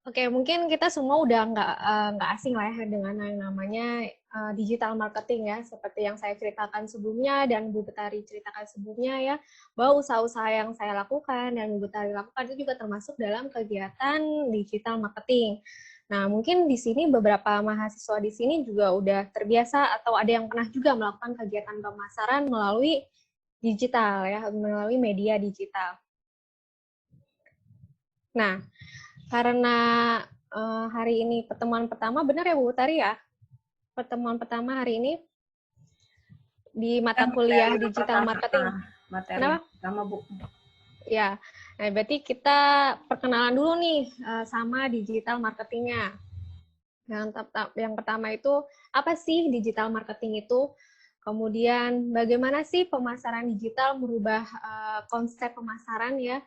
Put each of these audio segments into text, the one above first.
Oke, mungkin kita semua udah nggak asing lah ya dengan yang namanya digital marketing ya, seperti yang saya ceritakan sebelumnya dan Bu Betari ceritakan sebelumnya ya, bahwa usaha-usaha yang saya lakukan dan Bu Betari lakukan itu juga termasuk dalam kegiatan digital marketing. Nah, mungkin di sini beberapa mahasiswa di sini juga udah terbiasa atau ada yang pernah juga melakukan kegiatan pemasaran melalui digital ya, melalui media digital. Nah, karena hari ini pertemuan pertama, benar ya Bu Utari ya? Pertemuan pertama hari ini di mata kuliah digital marketing. Materi Kenapa? yang pertama, Bu. Ya, nah berarti kita perkenalan dulu nih sama digital marketingnya. Yang pertama itu, apa sih digital marketing itu? Kemudian bagaimana sih pemasaran digital merubah konsep pemasaran ya?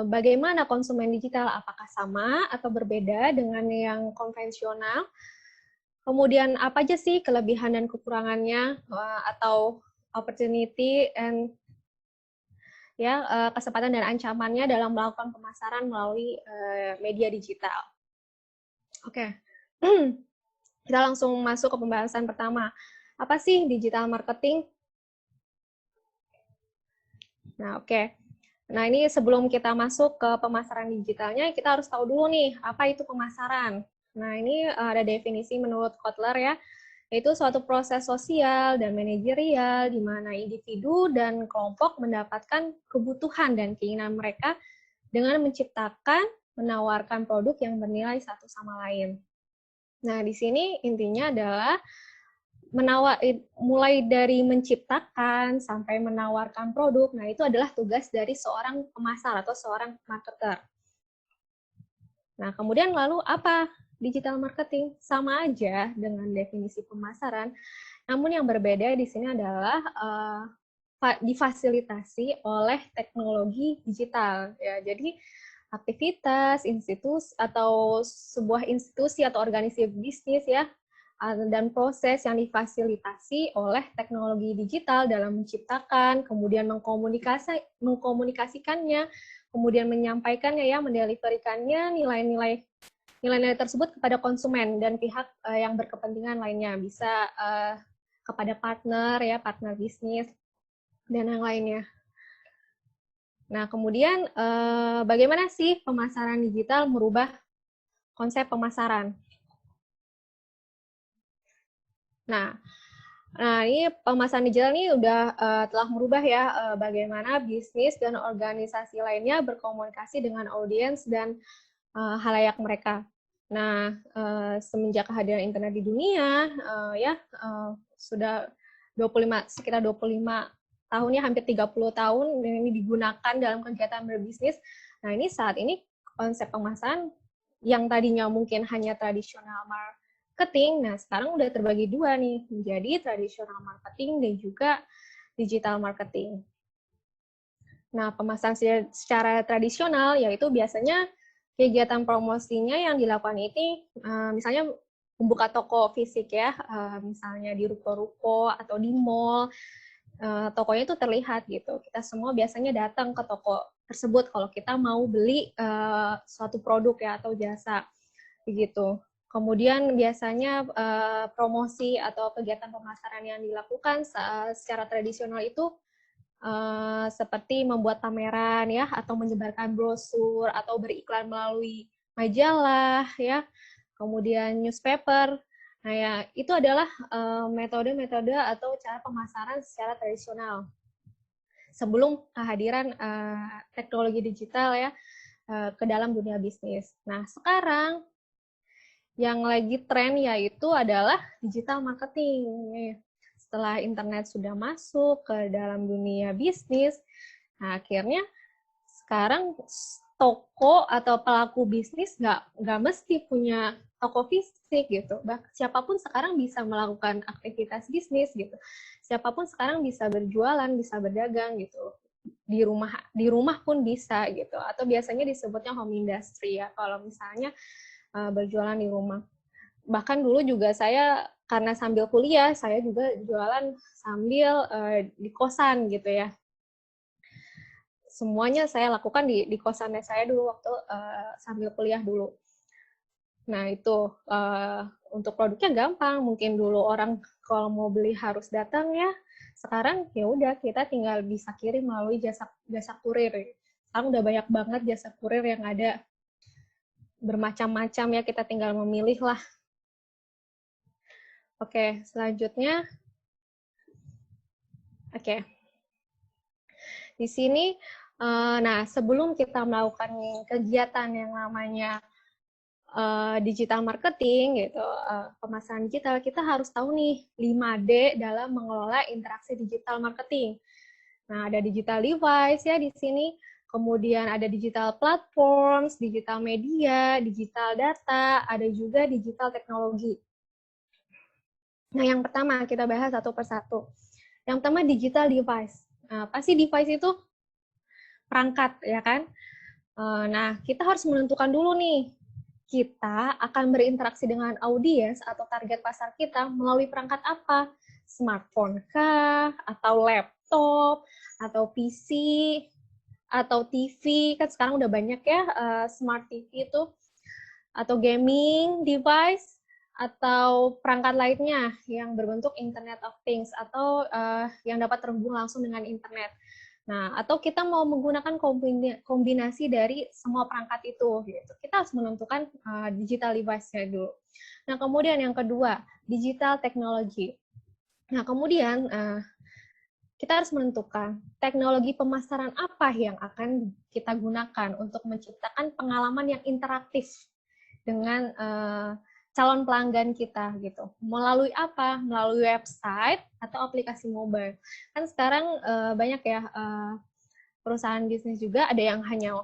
Bagaimana konsumen digital, apakah sama atau berbeda dengan yang konvensional? Kemudian apa aja sih kelebihan dan kekurangannya atau opportunity and ya kesempatan dan ancamannya dalam melakukan pemasaran melalui media digital. Oke. Kita langsung masuk ke pembahasan pertama. Apa sih digital marketing? Nah, oke. Nah, ini sebelum kita masuk ke pemasaran digitalnya, kita harus tahu dulu nih, apa itu pemasaran. Nah, ini ada definisi menurut Kotler ya, yaitu suatu proses sosial dan manajerial di mana individu dan kelompok mendapatkan kebutuhan dan keinginan mereka dengan menciptakan, menawarkan produk yang bernilai satu sama lain. Nah, di sini intinya adalah mulai dari menciptakan sampai menawarkan produk. Nah, itu adalah tugas dari seorang pemasar atau seorang marketer. Nah, kemudian lalu apa digital marketing? Sama aja dengan definisi pemasaran, namun yang berbeda di sini adalah difasilitasi oleh teknologi digital. Ya, jadi aktivitas institusi atau sebuah institusi atau organisasi bisnis ya dan proses yang difasilitasi oleh teknologi digital dalam menciptakan, kemudian mengkomunikasikannya, kemudian menyampaikannya ya, mendeliverikannya nilai-nilai tersebut kepada konsumen dan pihak yang berkepentingan lainnya, bisa kepada partner ya, partner bisnis dan yang lainnya. Nah, kemudian bagaimana sih pemasaran digital merubah konsep pemasaran? Nah, ini pemasaran digital ini udah telah merubah ya bagaimana bisnis dan organisasi lainnya berkomunikasi dengan audiens dan halayak mereka. Nah, semenjak kehadiran internet di dunia, sudah sekitar 25 tahun ya, hampir 30 tahun ini digunakan dalam kegiatan berbisnis. Nah, ini saat ini konsep pemasaran yang tadinya mungkin hanya tradisional marketing, nah sekarang udah terbagi dua nih, menjadi tradisional marketing dan juga digital marketing. Nah, pemasaran secara tradisional yaitu biasanya kegiatan promosinya yang dilakukan ini misalnya membuka toko fisik ya, misalnya di ruko-ruko atau di mall, tokonya itu terlihat gitu. Kita semua biasanya datang ke toko tersebut kalau kita mau beli suatu produk ya atau jasa begitu. Kemudian biasanya promosi atau kegiatan pemasaran yang dilakukan secara tradisional itu seperti membuat pameran ya atau menyebarkan brosur atau beriklan melalui majalah ya, kemudian newspaper. Nah ya itu adalah metode-metode atau cara pemasaran secara tradisional sebelum kehadiran teknologi digital ya ke dalam dunia bisnis. Nah sekarang yang lagi tren yaitu adalah digital marketing. Setelah internet sudah masuk ke dalam dunia bisnis, nah akhirnya sekarang toko atau pelaku bisnis nggak mesti punya toko fisik gitu. Siapapun sekarang bisa melakukan aktivitas bisnis gitu. Siapapun sekarang bisa berjualan, bisa berdagang gitu. Di rumah pun bisa gitu. Atau biasanya disebutnya home industry ya. Kalau misalnya berjualan di rumah. Bahkan dulu juga saya karena sambil kuliah, saya juga jualan sambil di kosan gitu ya. Semuanya saya lakukan di kosannya saya dulu waktu sambil kuliah dulu. Nah, itu untuk produknya gampang. Mungkin dulu orang kalau mau beli harus datang ya. Sekarang ya udah kita tinggal bisa kirim melalui jasa kurir. Sekarang udah banyak banget jasa kurir yang ada, bermacam-macam ya, kita tinggal memilih lah. Oke, selanjutnya. Oke. Di sini, nah sebelum kita melakukan kegiatan yang namanya digital marketing gitu, pemasaran digital, kita harus tahu nih 5D dalam mengelola interaksi digital marketing. Nah, ada digital device ya di sini, kemudian ada digital platforms, digital media, digital data, ada juga digital teknologi. Nah, yang pertama kita bahas satu persatu. Yang pertama digital device. Nah, pasti device itu perangkat ya kan. Nah, kita harus menentukan dulu nih, kita akan berinteraksi dengan audiens atau target pasar kita melalui perangkat apa? Smartphone kah? Atau laptop? Atau PC? Atau TV? Kan sekarang udah banyak ya smart TV itu. Atau gaming device? Atau perangkat lainnya yang berbentuk Internet of Things atau yang dapat terhubung langsung dengan internet. Nah, atau kita mau menggunakan kombinasi dari semua perangkat itu, gitu. Kita harus menentukan digital device-nya dulu. Nah, kemudian yang kedua, digital technology. Nah, kemudian kita harus menentukan teknologi pemasaran apa yang akan kita gunakan untuk menciptakan pengalaman yang interaktif dengan calon pelanggan kita gitu. Melalui apa? Melalui website atau aplikasi mobile. Kan sekarang banyak ya perusahaan bisnis juga, ada yang hanya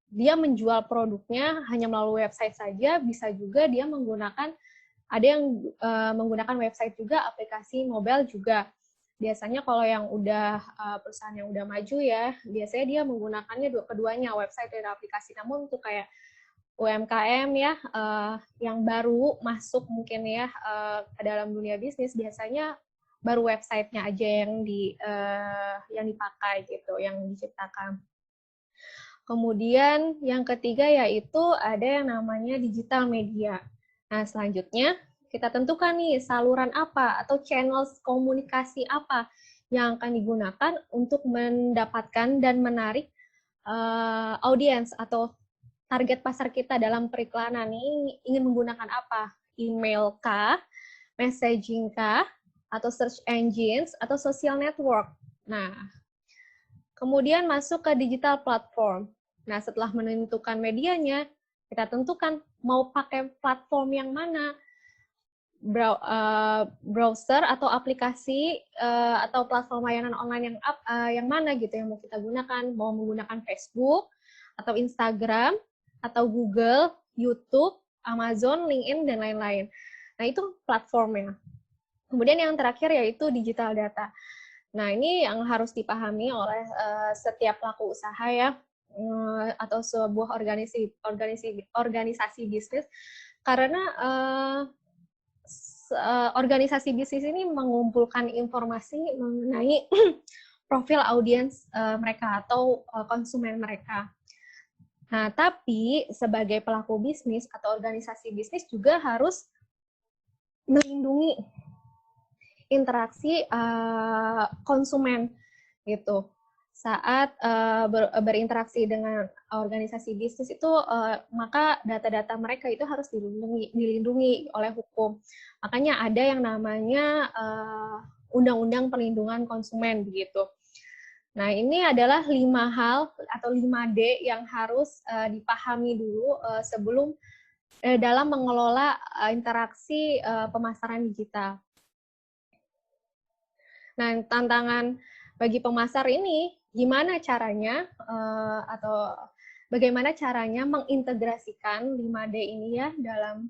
dia menjual produknya hanya melalui website saja, bisa juga dia menggunakan, ada yang menggunakan website juga, aplikasi mobile juga. Biasanya kalau yang udah perusahaan yang udah maju ya, biasanya dia menggunakannya keduanya, website dan aplikasi. Namun untuk kayak UMKM ya, yang baru masuk mungkin ya ke dalam dunia bisnis, biasanya baru website-nya aja yang dipakai gitu, yang diciptakan. Kemudian yang ketiga yaitu ada yang namanya digital media. Nah, selanjutnya kita tentukan nih saluran apa atau channel komunikasi apa yang akan digunakan untuk mendapatkan dan menarik audiens atau target pasar kita dalam periklanan ini. Ingin menggunakan apa? Email kah? Messaging kah? Atau search engines? Atau social network? Nah, kemudian masuk ke digital platform. Nah, setelah menentukan medianya, kita tentukan mau pakai platform yang mana, browser atau aplikasi atau platform layanan online yang mana gitu yang mau kita gunakan, mau menggunakan Facebook atau Instagram atau Google, YouTube, Amazon, LinkedIn dan lain-lain. Nah, itu platformnya. Kemudian yang terakhir yaitu digital data. Nah, ini yang harus dipahami oleh setiap pelaku usaha ya, atau sebuah organisasi bisnis, karena organisasi bisnis ini mengumpulkan informasi mengenai profil audiens mereka atau konsumen mereka. Nah, tapi sebagai pelaku bisnis atau organisasi bisnis juga harus melindungi interaksi konsumen gitu. Saat berinteraksi dengan organisasi bisnis itu, maka data-data mereka itu harus dilindungi oleh hukum. Makanya ada yang namanya Undang-Undang Perlindungan Konsumen begitu. Nah, ini adalah 5 hal atau 5D yang harus dipahami dulu sebelum dalam mengelola interaksi pemasaran digital. Nah, tantangan bagi pemasar ini, gimana caranya atau bagaimana caranya mengintegrasikan 5D ini ya dalam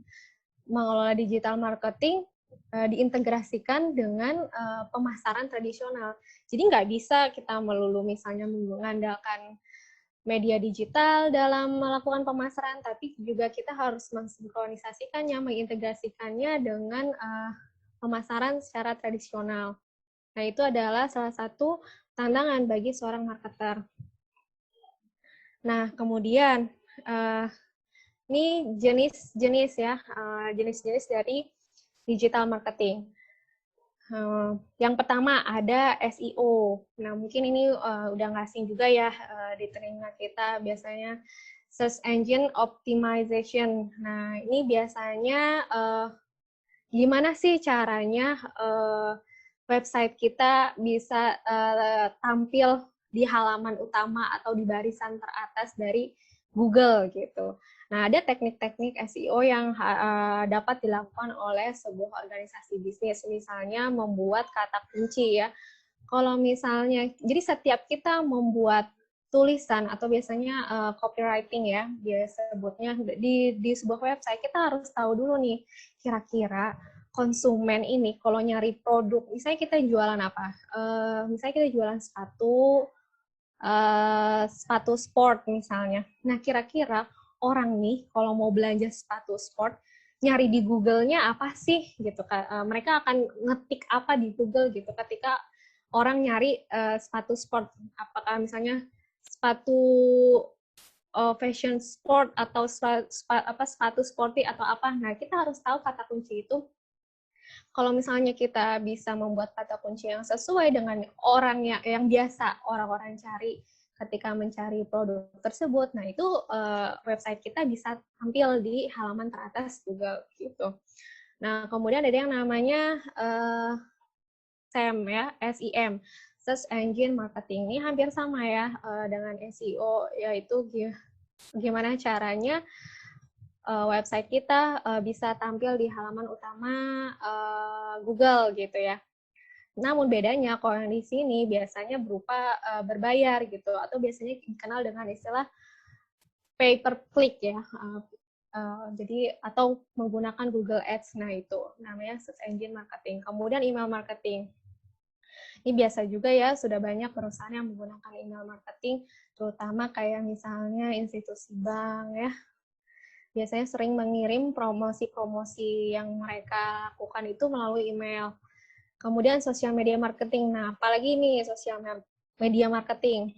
mengelola digital marketing, diintegrasikan dengan pemasaran tradisional. Jadi nggak bisa kita melulu misalnya mengandalkan media digital dalam melakukan pemasaran, tapi juga kita harus mensinkronisasikannya, mengintegrasikannya dengan pemasaran secara tradisional. Nah, itu adalah salah satu tantangan bagi seorang marketer. Nah, kemudian Ini jenis-jenis ya, jenis-jenis dari digital marketing. Yang pertama ada SEO. Nah, mungkin ini udah nggak asing juga ya di telinga kita, biasanya search engine optimization. Nah, ini biasanya gimana sih caranya website kita bisa tampil di halaman utama atau di barisan teratas dari Google gitu. Nah, ada teknik-teknik SEO yang dapat dilakukan oleh sebuah organisasi bisnis, misalnya membuat kata kunci ya. Kalau misalnya, jadi setiap kita membuat tulisan atau biasanya copywriting ya, dia sebutnya di sebuah website, kita harus tahu dulu nih, kira-kira konsumen ini kalau nyari produk, misalnya kita jualan apa? Misalnya kita jualan sepatu sport misalnya. Nah, kira-kira orang nih kalau mau belanja sepatu sport, nyari di Google-nya apa sih gitu kan? Mereka akan ngetik apa di Google gitu ketika orang nyari sepatu sport, apakah misalnya sepatu fashion sport atau sepatu sporty atau apa. Nah, kita harus tahu kata kunci itu. Kalau misalnya kita bisa membuat kata kunci yang sesuai dengan orang yang biasa orang-orang cari ketika mencari produk tersebut, nah itu website kita bisa tampil di halaman teratas Google gitu. Nah, kemudian ada yang namanya SEM ya, SEM, Search Engine Marketing. Ini hampir sama ya dengan SEO, yaitu gimana caranya website kita bisa tampil di halaman utama Google gitu ya. Namun bedanya kalau yang di sini biasanya berupa berbayar gitu, atau biasanya dikenal dengan istilah pay per click ya. Jadi atau menggunakan Google Ads, nah itu namanya search engine marketing. Kemudian email marketing. Ini biasa juga ya, sudah banyak perusahaan yang menggunakan email marketing, terutama kayak misalnya institusi bank ya. Biasanya sering mengirim promosi-promosi yang mereka lakukan itu melalui email. Kemudian sosial media marketing. Nah, apalagi nih sosial media marketing.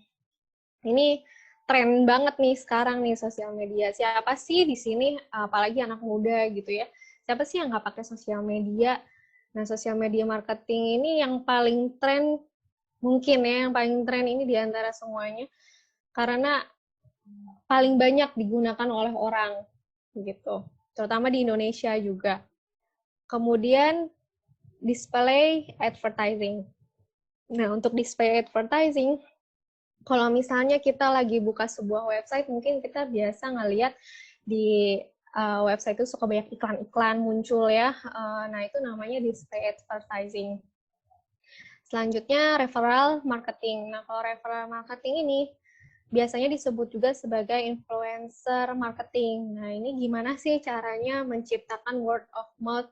Ini tren banget nih sekarang nih sosial media. Siapa sih di sini, apalagi anak muda gitu ya, siapa sih yang nggak pakai sosial media? Nah, sosial media marketing ini yang paling tren, mungkin ya, yang paling tren ini di antara semuanya, karena paling banyak digunakan oleh orang gitu, terutama di Indonesia juga. Kemudian display advertising. Nah, untuk display advertising, kalau misalnya kita lagi buka sebuah website, mungkin kita biasa ngelihat di website itu suka banyak iklan-iklan muncul ya. Nah, itu namanya display advertising. Selanjutnya, referral marketing. Nah, kalau referral marketing ini biasanya disebut juga sebagai influencer marketing. Nah, ini gimana sih caranya menciptakan word of mouth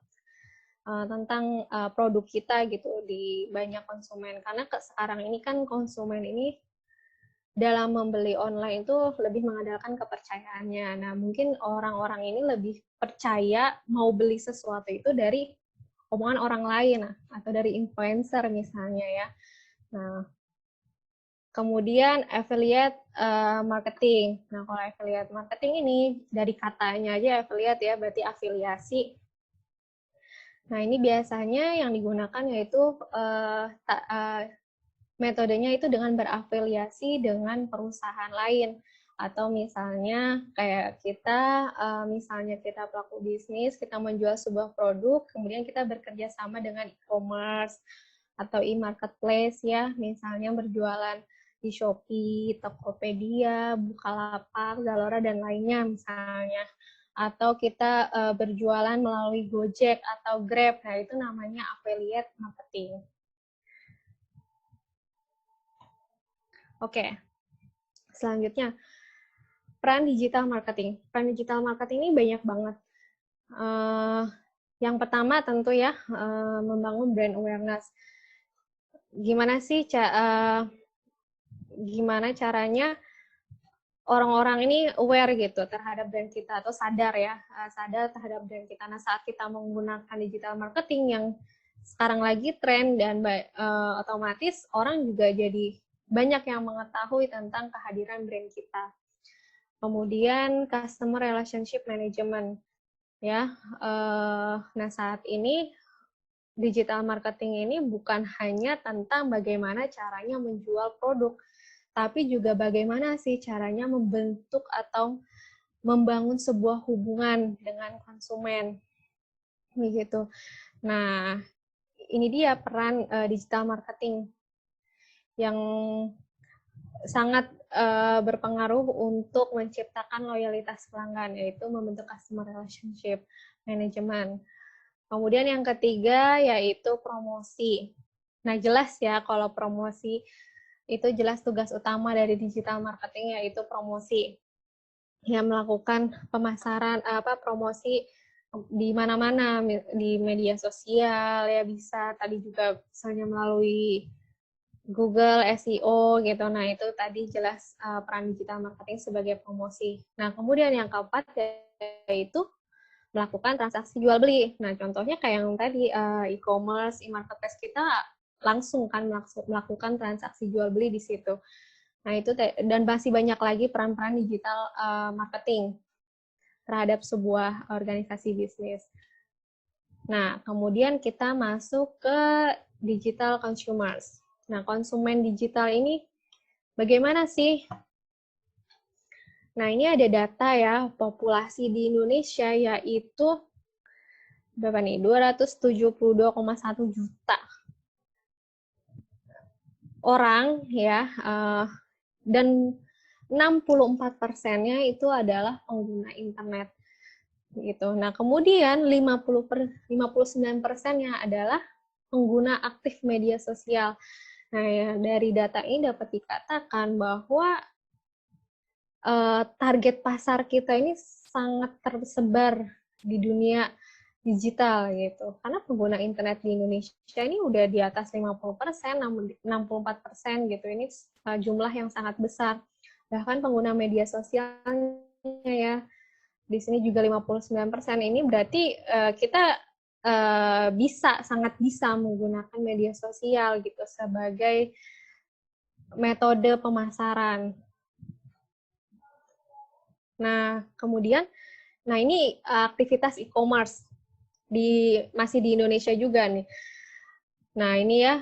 tentang produk kita gitu di banyak konsumen, karena sekarang ini kan konsumen ini dalam membeli online itu lebih mengandalkan kepercayaannya. Nah, mungkin orang-orang ini lebih percaya mau beli sesuatu itu dari omongan orang lain atau dari influencer misalnya ya. Nah, kemudian affiliate marketing. Nah, kalau affiliate marketing ini dari katanya aja affiliate ya, berarti afiliasi. Nah, ini biasanya yang digunakan yaitu metodenya itu dengan berafiliasi dengan perusahaan lain. Atau misalnya kayak kita, misalnya kita pelaku bisnis, kita menjual sebuah produk, kemudian kita bekerja sama dengan e-commerce atau e-marketplace ya, misalnya berjualan di Shopee, Tokopedia, Bukalapak, Zalora, dan lainnya misalnya. Atau kita berjualan melalui Gojek atau Grab, nah itu namanya affiliate marketing. Oke, selanjutnya peran digital marketing. Peran digital marketing ini banyak banget. Yang pertama tentu ya membangun brand awareness. Gimana caranya orang-orang ini aware gitu terhadap brand kita atau sadar ya, sadar terhadap brand kita. Nah, saat kita menggunakan digital marketing yang sekarang lagi tren dan otomatis orang juga jadi banyak yang mengetahui tentang kehadiran brand kita. Kemudian customer relationship management, ya. Nah, saat ini digital marketing ini bukan hanya tentang bagaimana caranya menjual produk, tapi juga bagaimana sih caranya membentuk atau membangun sebuah hubungan dengan konsumen, begitu. Nah, ini dia peran digital marketing yang sangat berpengaruh untuk menciptakan loyalitas pelanggan, yaitu membentuk customer relationship management. Kemudian yang ketiga yaitu promosi. Nah, jelas ya kalau promosi itu jelas tugas utama dari digital marketing yaitu promosi. Yang melakukan pemasaran promosi di mana-mana, di media sosial ya, bisa tadi juga misalnya melalui Google SEO gitu. Nah, itu tadi jelas peran digital marketing sebagai promosi. Nah, kemudian yang keempat yaitu melakukan transaksi jual beli. Nah, contohnya kayak yang tadi e-commerce, e-marketplace kita langsung kan melakukan transaksi jual beli di situ. Nah, itu dan masih banyak lagi peran-peran digital marketing terhadap sebuah organisasi bisnis. Nah, kemudian kita masuk ke digital consumers. Nah, konsumen digital ini bagaimana sih? Nah, ini ada data ya, populasi di Indonesia yaitu berapa nih? 272,1 juta orang ya, dan 64%-nya itu adalah pengguna internet gitu. Nah, kemudian 59%-nya adalah pengguna aktif media sosial. Nah, ya, dari data ini dapat dikatakan bahwa target pasar kita ini sangat tersebar di dunia digital gitu. Karena pengguna internet di Indonesia ini udah di atas 50%, 64% gitu. Ini jumlah yang sangat besar. Bahkan pengguna media sosialnya ya, di sini juga 59%. Ini berarti kita sangat bisa menggunakan media sosial gitu sebagai metode pemasaran. Nah, kemudian, ini aktivitas e-commerce masih di Indonesia juga nih. Nah, ini ya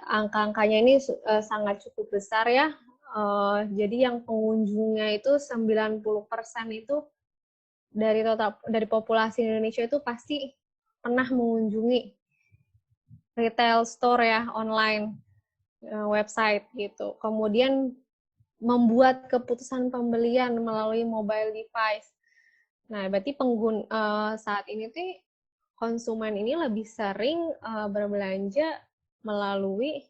angka-angkanya ini sangat cukup besar ya. Jadi yang pengunjungnya itu 90% itu dari populasi Indonesia itu pasti pernah mengunjungi retail store ya, online, website gitu. Kemudian membuat keputusan pembelian melalui mobile device. Nah, berarti saat ini tuh konsumen ini lebih sering berbelanja melalui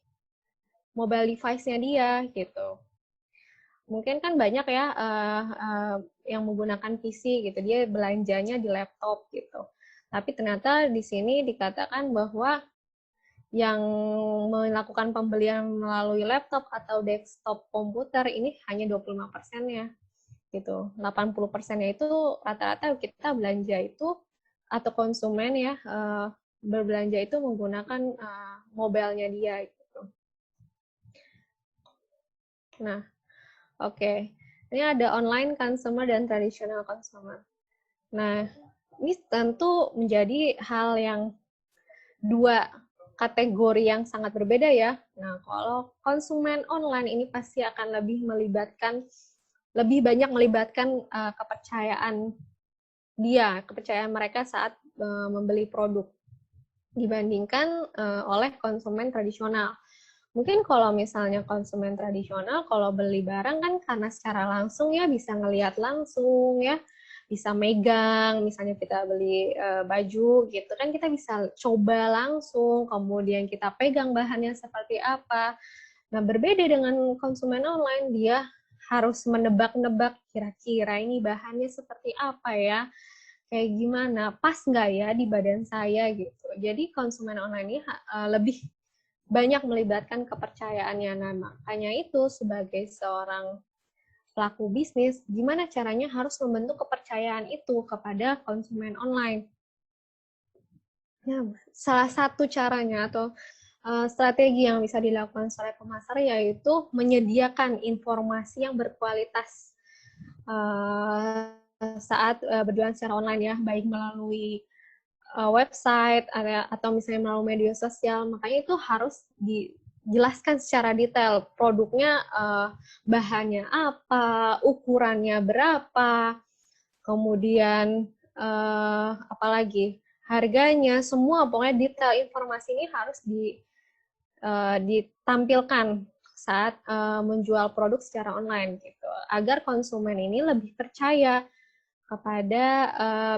mobile device-nya dia gitu. Mungkin kan banyak ya yang menggunakan PC gitu, dia belanjanya di laptop gitu. Tapi ternyata di sini dikatakan bahwa yang melakukan pembelian melalui laptop atau desktop komputer ini hanya 25%-nya gitu. 80%-nya itu rata-rata kita belanja itu atau konsumen ya berbelanja itu menggunakan mobilenya dia gitu. Nah, oke. Ini ada online consumer dan traditional consumer. Nah, ini tentu menjadi hal yang dua kategori yang sangat berbeda ya. Nah, kalau konsumen online ini pasti akan lebih banyak melibatkan kepercayaan mereka saat membeli produk dibandingkan oleh konsumen tradisional. Mungkin kalau misalnya konsumen tradisional, kalau beli barang kan karena secara langsung ya bisa ngelihat langsung ya, bisa megang, misalnya kita beli baju gitu kan kita bisa coba langsung, kemudian kita pegang bahannya seperti apa. Nah, berbeda dengan konsumen online, dia harus menebak-nebak kira-kira ini bahannya seperti apa ya, kayak gimana, pas nggak ya di badan saya gitu. Jadi konsumen online ini lebih banyak melibatkan kepercayaannya. Nah, makanya itu sebagai seorang pelaku bisnis, gimana caranya harus membentuk kepercayaan itu kepada konsumen online. Nah, salah satu caranya atau strategi yang bisa dilakukan oleh pemasar yaitu menyediakan informasi yang berkualitas saat berjualan secara online ya, baik melalui website atau misalnya melalui media sosial. Makanya itu harus dijelaskan secara detail produknya, bahannya apa, ukurannya berapa, kemudian apalagi harganya, semua pokoknya detail informasi ini harus ditampilkan saat menjual produk secara online gitu, agar konsumen ini lebih percaya kepada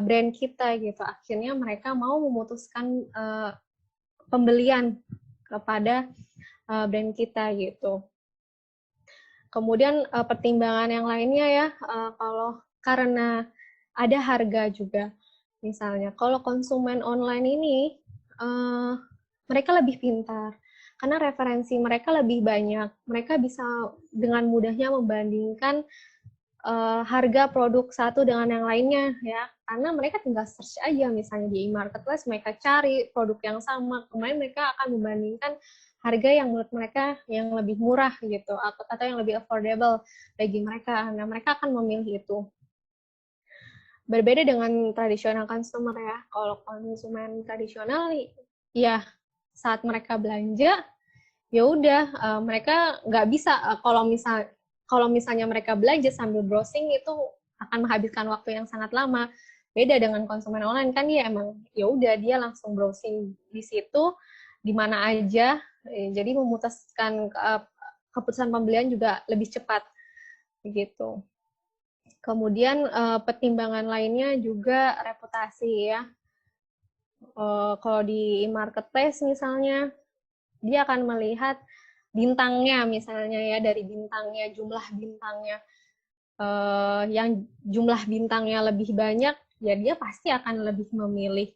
brand kita gitu. Akhirnya mereka mau memutuskan pembelian kepada brand kita gitu. Kemudian pertimbangan yang lainnya ya, kalau karena ada harga juga. Misalnya, kalau konsumen online ini mereka lebih pintar karena referensi mereka lebih banyak. Mereka bisa dengan mudahnya membandingkan harga produk satu dengan yang lainnya ya, karena mereka tinggal search aja misalnya di e-marketplace, mereka cari produk yang sama, kemudian mereka akan membandingkan harga yang menurut mereka yang lebih murah gitu, atau yang lebih affordable bagi mereka. Nah, mereka akan memilih itu. Berbeda dengan tradisional consumer ya. Kalau konsumen tradisional ya saat mereka belanja ya udah mereka nggak bisa kalau misalnya mereka belanja sambil browsing itu akan menghabiskan waktu yang sangat lama. Beda dengan konsumen online kan ya emang ya udah dia langsung browsing di situ di mana aja, jadi memutuskan keputusan pembelian juga lebih cepat begitu. Kemudian pertimbangan lainnya juga reputasi ya. Kalau di marketplace misalnya dia akan melihat bintangnya misalnya ya, dari bintangnya, jumlah bintangnya, yang jumlah bintangnya lebih banyak ya dia pasti akan lebih memilih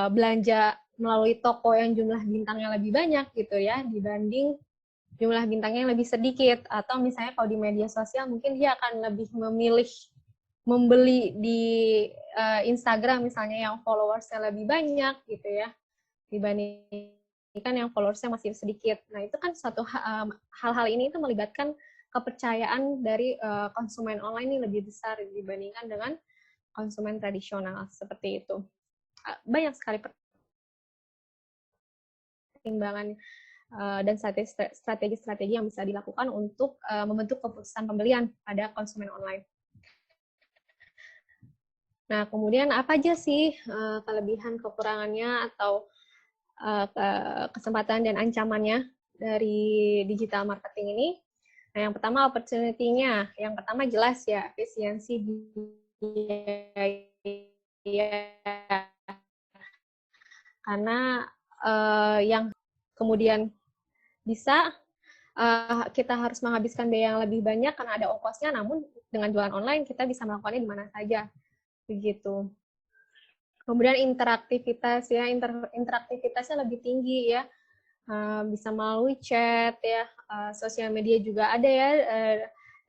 belanja melalui toko yang jumlah bintangnya lebih banyak gitu ya, dibanding jumlah bintangnya yang lebih sedikit. Atau misalnya kalau di media sosial mungkin dia akan lebih memilih membeli di Instagram misalnya yang followersnya lebih banyak gitu ya, dibandingkan yang followersnya masih sedikit. Nah itu kan suatu hal-hal ini itu melibatkan kepercayaan dari konsumen online ini lebih besar dibandingkan dengan konsumen tradisional seperti itu. Banyak sekali pertimbangan dan strategi-strategi yang bisa dilakukan untuk membentuk keputusan pembelian pada konsumen online. Nah, kemudian apa aja sih kelebihan, kekurangannya, atau kesempatan dan ancamannya dari digital marketing ini? Nah, yang pertama opportunity-nya. Yang pertama jelas ya, efisiensi biaya. Karena yang kemudian bisa kita harus menghabiskan biaya yang lebih banyak karena ada ongkosnya, namun dengan jualan online kita bisa melakukannya di mana saja. Begitu. Kemudian interaktivitas ya, interaktivitasnya lebih tinggi ya, bisa melalui chat ya, sosial media juga ada ya,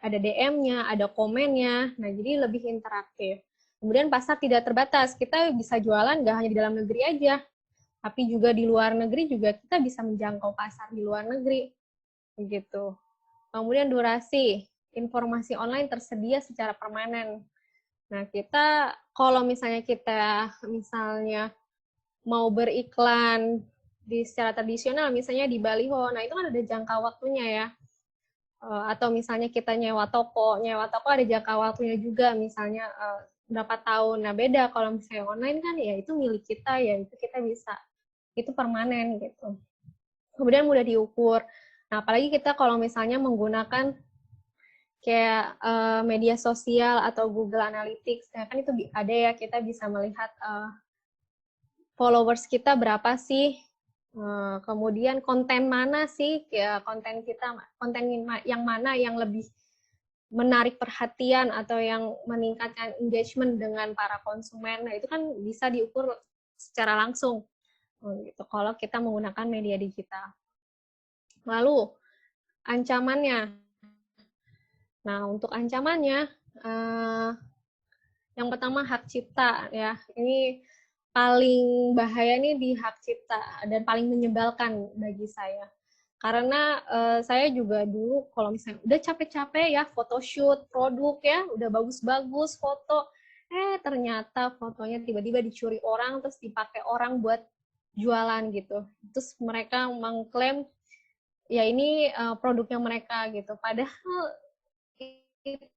ada DM-nya, ada komennya, nah jadi lebih interaktif. Kemudian pasar tidak terbatas, kita bisa jualan nggak hanya di dalam negeri aja, tapi juga di luar negeri juga kita bisa menjangkau pasar di luar negeri, begitu. Kemudian durasi, informasi online tersedia secara permanen. Nah, kita kalau misalnya mau beriklan di secara tradisional, misalnya di baliho, nah itu kan ada jangka waktunya ya. Atau misalnya kita nyewa toko ada jangka waktunya juga, misalnya berapa tahun. Nah, beda kalau misalnya online kan ya itu milik kita ya, itu kita bisa, itu permanen gitu. Kemudian mudah diukur. Nah, apalagi kita kalau misalnya menggunakan kayak media sosial atau Google Analytics, nah kan itu ada ya, kita bisa melihat followers kita berapa sih, kemudian konten mana sih, ya, konten yang mana yang lebih menarik perhatian atau yang meningkatkan engagement dengan para konsumen. Nah itu kan bisa diukur secara langsung gitu kalau kita menggunakan media digital. Lalu ancamannya. Nah, untuk ancamannya, yang pertama hak cipta ya. Ini paling bahaya nih di hak cipta dan paling menyebalkan bagi saya. Karena saya juga dulu kalau misalnya udah capek-capek ya photoshoot produk ya, udah bagus-bagus foto, ternyata fotonya tiba-tiba dicuri orang terus dipakai orang buat jualan gitu. Terus mereka mengklaim ya ini produknya mereka gitu. Padahal itu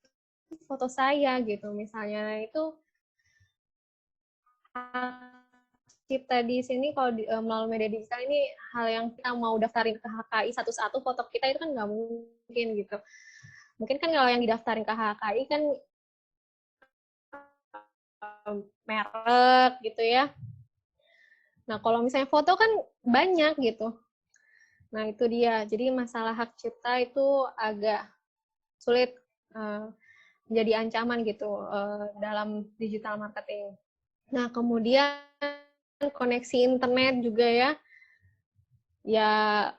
foto saya gitu misalnya itu kita di sini kalau melalui media digital ini hal yang kita mau daftarin ke HKI satu-satu foto kita itu kan nggak mungkin gitu. Mungkin kan kalau yang didaftarin ke HKI kan merek gitu ya. Nah kalau misalnya foto kan banyak gitu. Nah itu dia. Jadi masalah hak cipta itu agak sulit menjadi ancaman gitu dalam digital marketing. Nah kemudian koneksi internet juga ya. Ya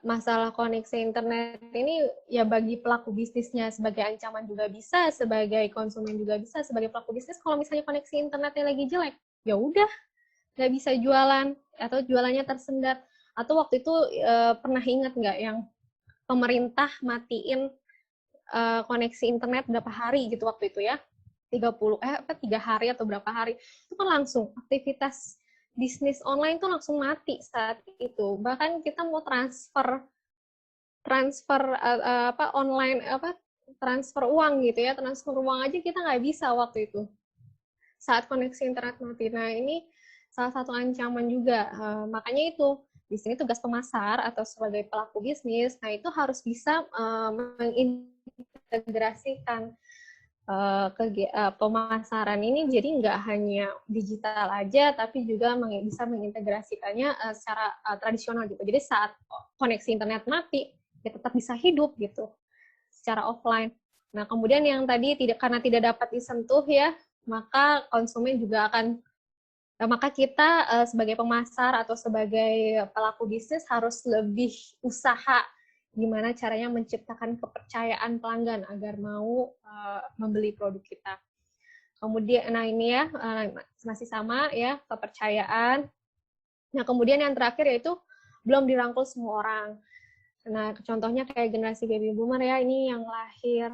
masalah koneksi internet ini ya bagi pelaku bisnisnya sebagai ancaman juga bisa, sebagai konsumen juga bisa, sebagai pelaku bisnis kalau misalnya koneksi internetnya lagi jelek, ya udah nggak bisa jualan atau jualannya tersendat. Atau waktu itu pernah ingat nggak yang pemerintah matiin koneksi internet berapa hari gitu waktu itu ya? 3 hari atau berapa hari. Itu kan langsung aktivitas bisnis online tuh langsung mati saat itu. Bahkan kita mau transfer online transfer uang gitu ya, transfer uang aja kita nggak bisa waktu itu saat koneksi internet mati. Nah ini salah satu ancaman juga. Makanya itu di sini tugas pemasar atau sebagai pelaku bisnis, nah itu harus bisa mengintegrasikan pemasaran ini jadi nggak hanya digital aja, tapi juga bisa mengintegrasikannya secara tradisional gitu. Jadi saat koneksi internet mati, ya tetap bisa hidup gitu secara offline. Nah kemudian yang tadi karena tidak dapat disentuh ya, maka konsumen juga akan maka kita sebagai pemasar atau sebagai pelaku bisnis harus lebih usaha gimana caranya menciptakan kepercayaan pelanggan agar mau membeli produk kita. Kemudian, nah ini ya masih sama ya kepercayaan. Nah kemudian yang terakhir yaitu belum dirangkul semua orang. Nah contohnya kayak generasi baby boomer ya, ini yang lahir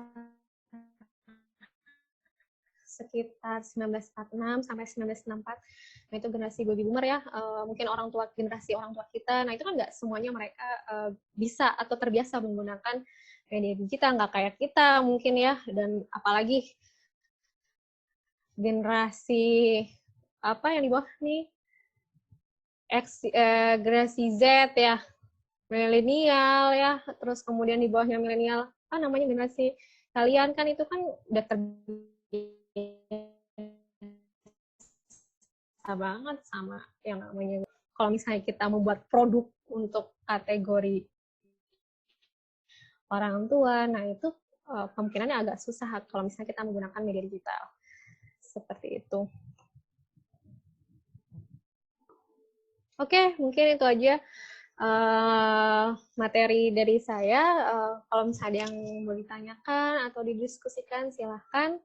sekitar 1946 sampai 1964. Nah itu generasi baby boomer ya, mungkin generasi orang tua kita. Nah itu kan nggak semuanya mereka bisa atau terbiasa menggunakan media digital, nggak kayak kita mungkin ya. Dan apalagi generasi apa yang di bawah nih, generasi Z ya, milenial ya, terus kemudian di bawahnya milenial, namanya generasi kalian kan itu kan udah banget sama yang namanya kalau misalnya kita membuat produk untuk kategori orang tua, nah itu kemungkinannya agak susah kalau misalnya kita menggunakan media digital seperti itu. Oke, mungkin itu aja materi dari saya. Kalau misalnya ada yang mau ditanyakan atau didiskusikan, silahkan.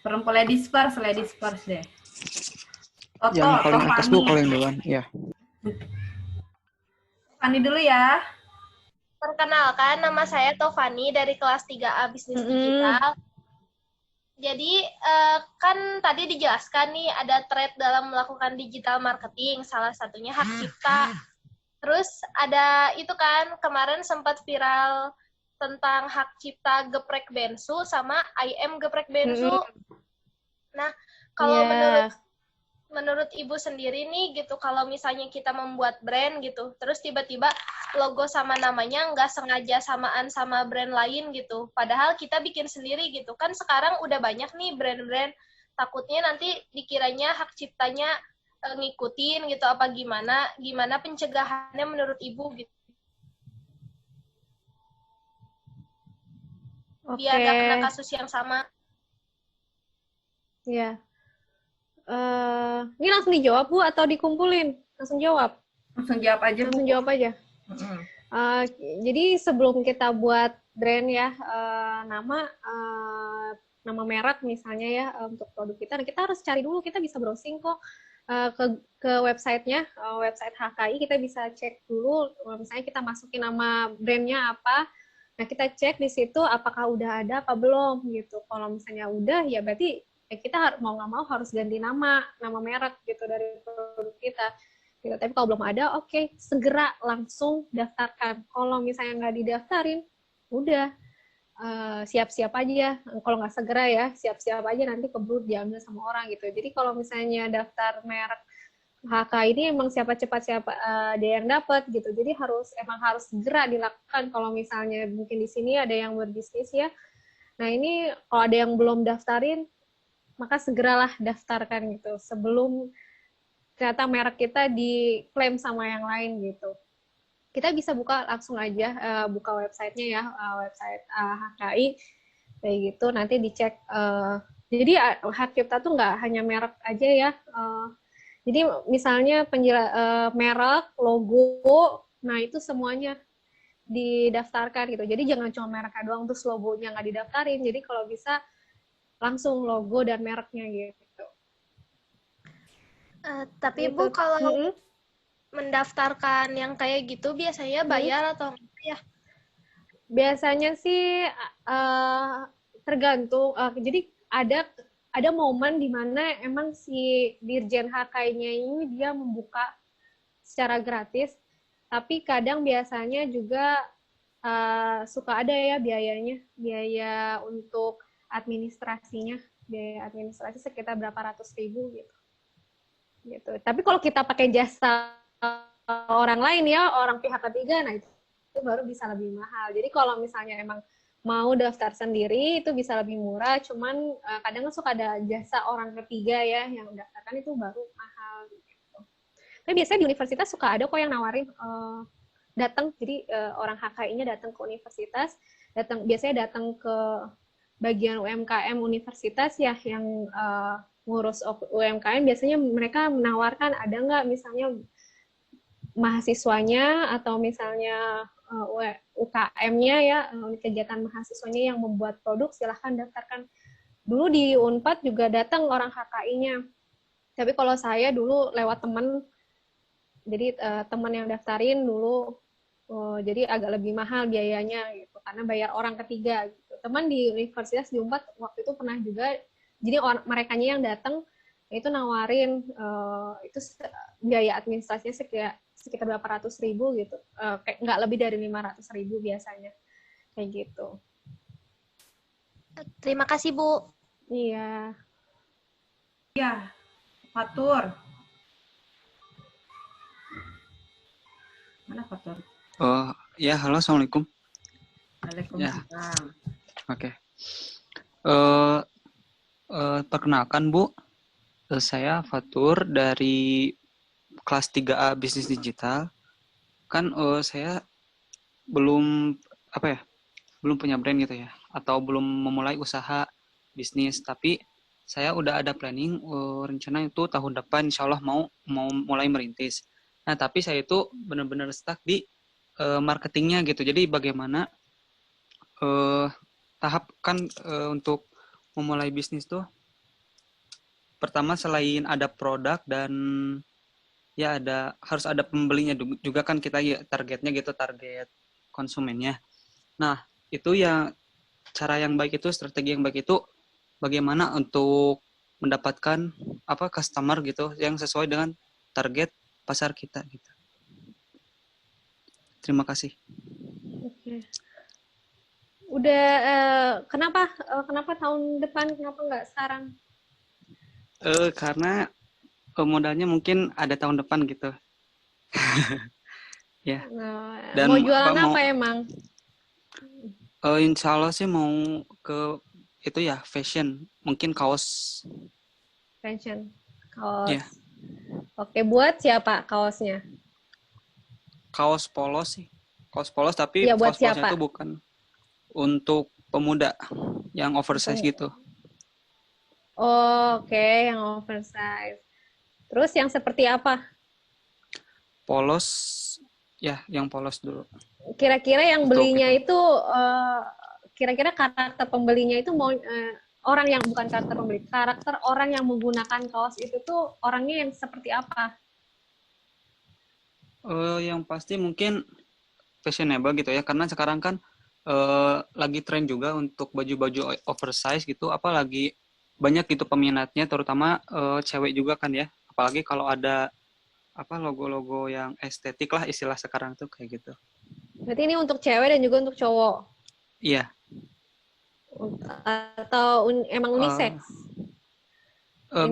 Perempuan ladies first deh. Toto, yang paling atas dulu kalau yang dewan, ya. Fani dulu ya. Perkenalkan, nama saya Tovani dari kelas 3A Bisnis Digital. Jadi, kan tadi dijelaskan nih ada thread dalam melakukan digital marketing, salah satunya hak cipta. Terus ada itu kan, kemarin sempat viral tentang hak cipta geprek bensu sama IM geprek bensu. Nah, kalau menurut Ibu sendiri nih gitu, kalau misalnya kita membuat brand gitu, terus tiba-tiba logo sama namanya nggak sengaja samaan sama brand lain gitu, padahal kita bikin sendiri gitu, kan sekarang udah banyak nih brand-brand, takutnya nanti dikiranya hak ciptanya ngikutin gitu, apa gimana pencegahannya menurut Ibu gitu, biar nggak kena kasus yang sama. Ya. Ini langsung dijawab, Bu, atau dikumpulin? Langsung jawab? Langsung jawab aja, Bu. Langsung jawab aja. Jadi sebelum kita buat brand ya, nama merek misalnya ya untuk produk kita, nah kita harus cari dulu, kita bisa browsing kok ke websitenya, website HKI, kita bisa cek dulu, misalnya kita masukin nama brandnya apa, nah kita cek di situ apakah udah ada apa belum gitu. Kalau misalnya udah, ya berarti ya kita mau nggak mau harus ganti nama merek gitu dari produk kita. Gitu. Tapi kalau belum ada, oke, segera langsung daftarkan. Kalau misalnya nggak didaftarin, udah siap-siap aja. Kalau nggak segera ya, siap-siap aja nanti keburu diambil sama orang gitu. Jadi kalau misalnya daftar merek HK ini emang siapa cepat siapa dia yang dapat gitu. Jadi emang harus segera dilakukan. Kalau misalnya mungkin di sini ada yang berbisnis ya. Nah ini kalau ada yang belum daftarin, maka segeralah daftarkan gitu sebelum ternyata merek kita diklaim sama yang lain gitu. Kita bisa buka langsung aja, buka websitenya ya, website HKI kayak gitu. Nanti dicek. Jadi hak cipta tuh nggak hanya merek aja ya. Jadi misalnya merek, logo, nah itu semuanya didaftarkan gitu. Jadi jangan cuma mereknya doang terus logonya nggak didaftarin. Jadi kalau bisa langsung logo dan mereknya gitu. Tapi Bu, kalau mendaftarkan yang kayak gitu biasanya bayar atau enggak ya? Biasanya sih tergantung. Jadi ada momen di mana emang si Dirjen HK-nya ini dia membuka secara gratis, tapi kadang biasanya juga suka ada ya biayanya, biaya untuk administrasinya, biaya administrasi sekitar berapa ratus ribu gitu. Tapi kalau kita pakai jasa orang lain ya, orang pihak ketiga, nah itu baru bisa lebih mahal. Jadi kalau misalnya emang mau daftar sendiri itu bisa lebih murah, cuman kadang suka ada jasa orang ketiga ya yang mendaftarkan itu baru mahal gitu. Tapi biasanya di universitas suka ada kok yang nawarin datang, jadi orang HKI-nya datang ke universitas, biasanya datang ke bagian UMKM universitas ya yang ngurus UMKM, biasanya mereka menawarkan ada nggak misalnya mahasiswanya atau misalnya UKM-nya ya, kegiatan mahasiswanya yang membuat produk, silahkan daftarkan. Dulu di Unpad juga datang orang HKI-nya. Tapi kalau saya dulu lewat teman, jadi teman yang daftarin dulu, jadi agak lebih mahal biayanya gitu, karena bayar orang ketiga. Gitu. Teman di Universitas di Unpad waktu itu pernah juga, jadi merekanya yang datang itu nawarin itu biaya administrasinya sekitar berapa ratus ribu gitu, kayak nggak lebih dari 500.000 biasanya kayak gitu. Terima kasih Bu. Iya. Iya, Fatur. Mana Fatur? Oh, ya, halo, Assalamualaikum. Waalaikumsalam. Oke. Perkenalkan, Bu. Saya Fatur dari kelas 3A Bisnis Digital. Kan saya belum punya brand gitu ya, atau belum memulai usaha bisnis, tapi saya udah ada planning rencana itu tahun depan insya Allah mau mulai merintis. Nah, tapi saya itu benar-benar stuck di marketingnya gitu. Jadi bagaimana tahap kan untuk memulai bisnis tuh, pertama selain ada produk dan ya harus ada pembelinya juga kan, kita ya targetnya gitu, target konsumennya. Nah, itu yang cara yang baik itu, strategi yang baik itu bagaimana untuk mendapatkan customer gitu yang sesuai dengan target pasar kita gitu. Terima kasih. Oke. Udah kenapa tahun depan, kenapa nggak sekarang? Karena modalnya mungkin ada tahun depan gitu. Ya. Dan mau jualan apa emang? Insya Allah sih mau ke itu ya, fashion, mungkin kaos. Fashion, kaos. Yeah. Oke, buat siapa kaosnya? Kaos polos sih. Kaos polos, tapi ya, kaos polosnya siapa? itu bukan untuk pemuda yang oversize gitu. Oke, yang oversize. Terus yang seperti apa? Polos, ya yang polos dulu. Kira-kira yang belinya itu kira-kira karakter pembelinya itu mau orang yang bukan karakter pembeli, karakter orang yang menggunakan kaos itu tuh orangnya yang seperti apa? Yang pasti mungkin fashionable gitu ya, karena sekarang kan lagi tren juga untuk baju-baju oversize gitu, apalagi banyak gitu peminatnya, terutama cewek juga kan ya, apalagi kalau ada apa logo-logo yang estetik lah istilah sekarang tuh kayak gitu. Berarti ini untuk cewek dan juga untuk cowok? Iya. Atau emang unisex?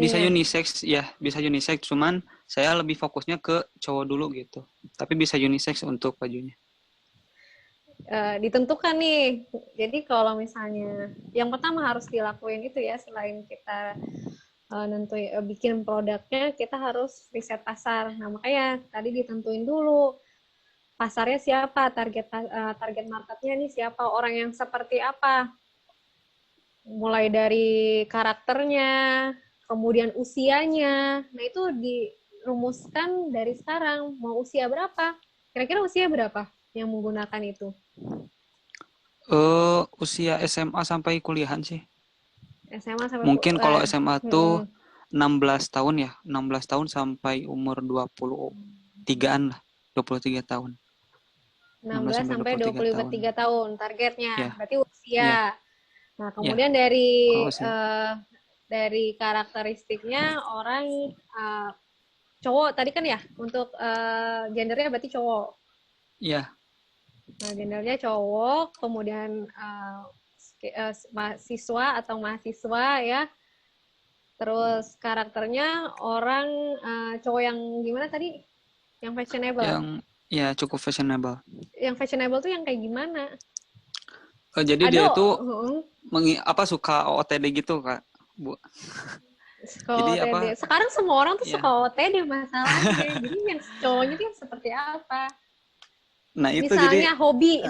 Bisa Ininya. unisex ya, bisa unisex, cuman saya lebih fokusnya ke cowok dulu gitu. Tapi bisa unisex untuk bajunya. Ditentukan nih. Jadi kalau misalnya yang pertama harus dilakuin itu ya, selain kita bikin produknya, kita harus riset pasar. Nah, makanya tadi ditentuin dulu pasarnya siapa, target marketnya nih siapa, orang yang seperti apa. Mulai dari karakternya, kemudian usianya. Nah, itu dirumuskan dari sekarang. Mau usia berapa? Kira-kira usia berapa yang menggunakan itu? Usia SMA sampai kuliahan sih. SMA sampai Mungkin kalau SMA tuh 16 tahun ya, 16 tahun sampai umur 23-an lah, 23 tahun. 16 sampai 23 tahun targetnya. Ya. Berarti usia. Ya. Nah, kemudian Ya. dari karakteristiknya orang cowok tadi kan ya, untuk gendernya berarti cowok. Iya. Nah, gendernya cowok, kemudian mahasiswa atau mahasiswa ya. Terus karakternya orang cowok yang gimana tadi? Yang fashionable. Yang ya cukup fashionable. Yang fashionable tuh yang kayak gimana? Jadi dia tuh suka OOTD gitu, Kak, Bu. Jadi apa? Sekarang semua orang tuh suka OOTD masalahnya. Jadi yang cowoknya tuh seperti apa? Nah, itu misalnya jadi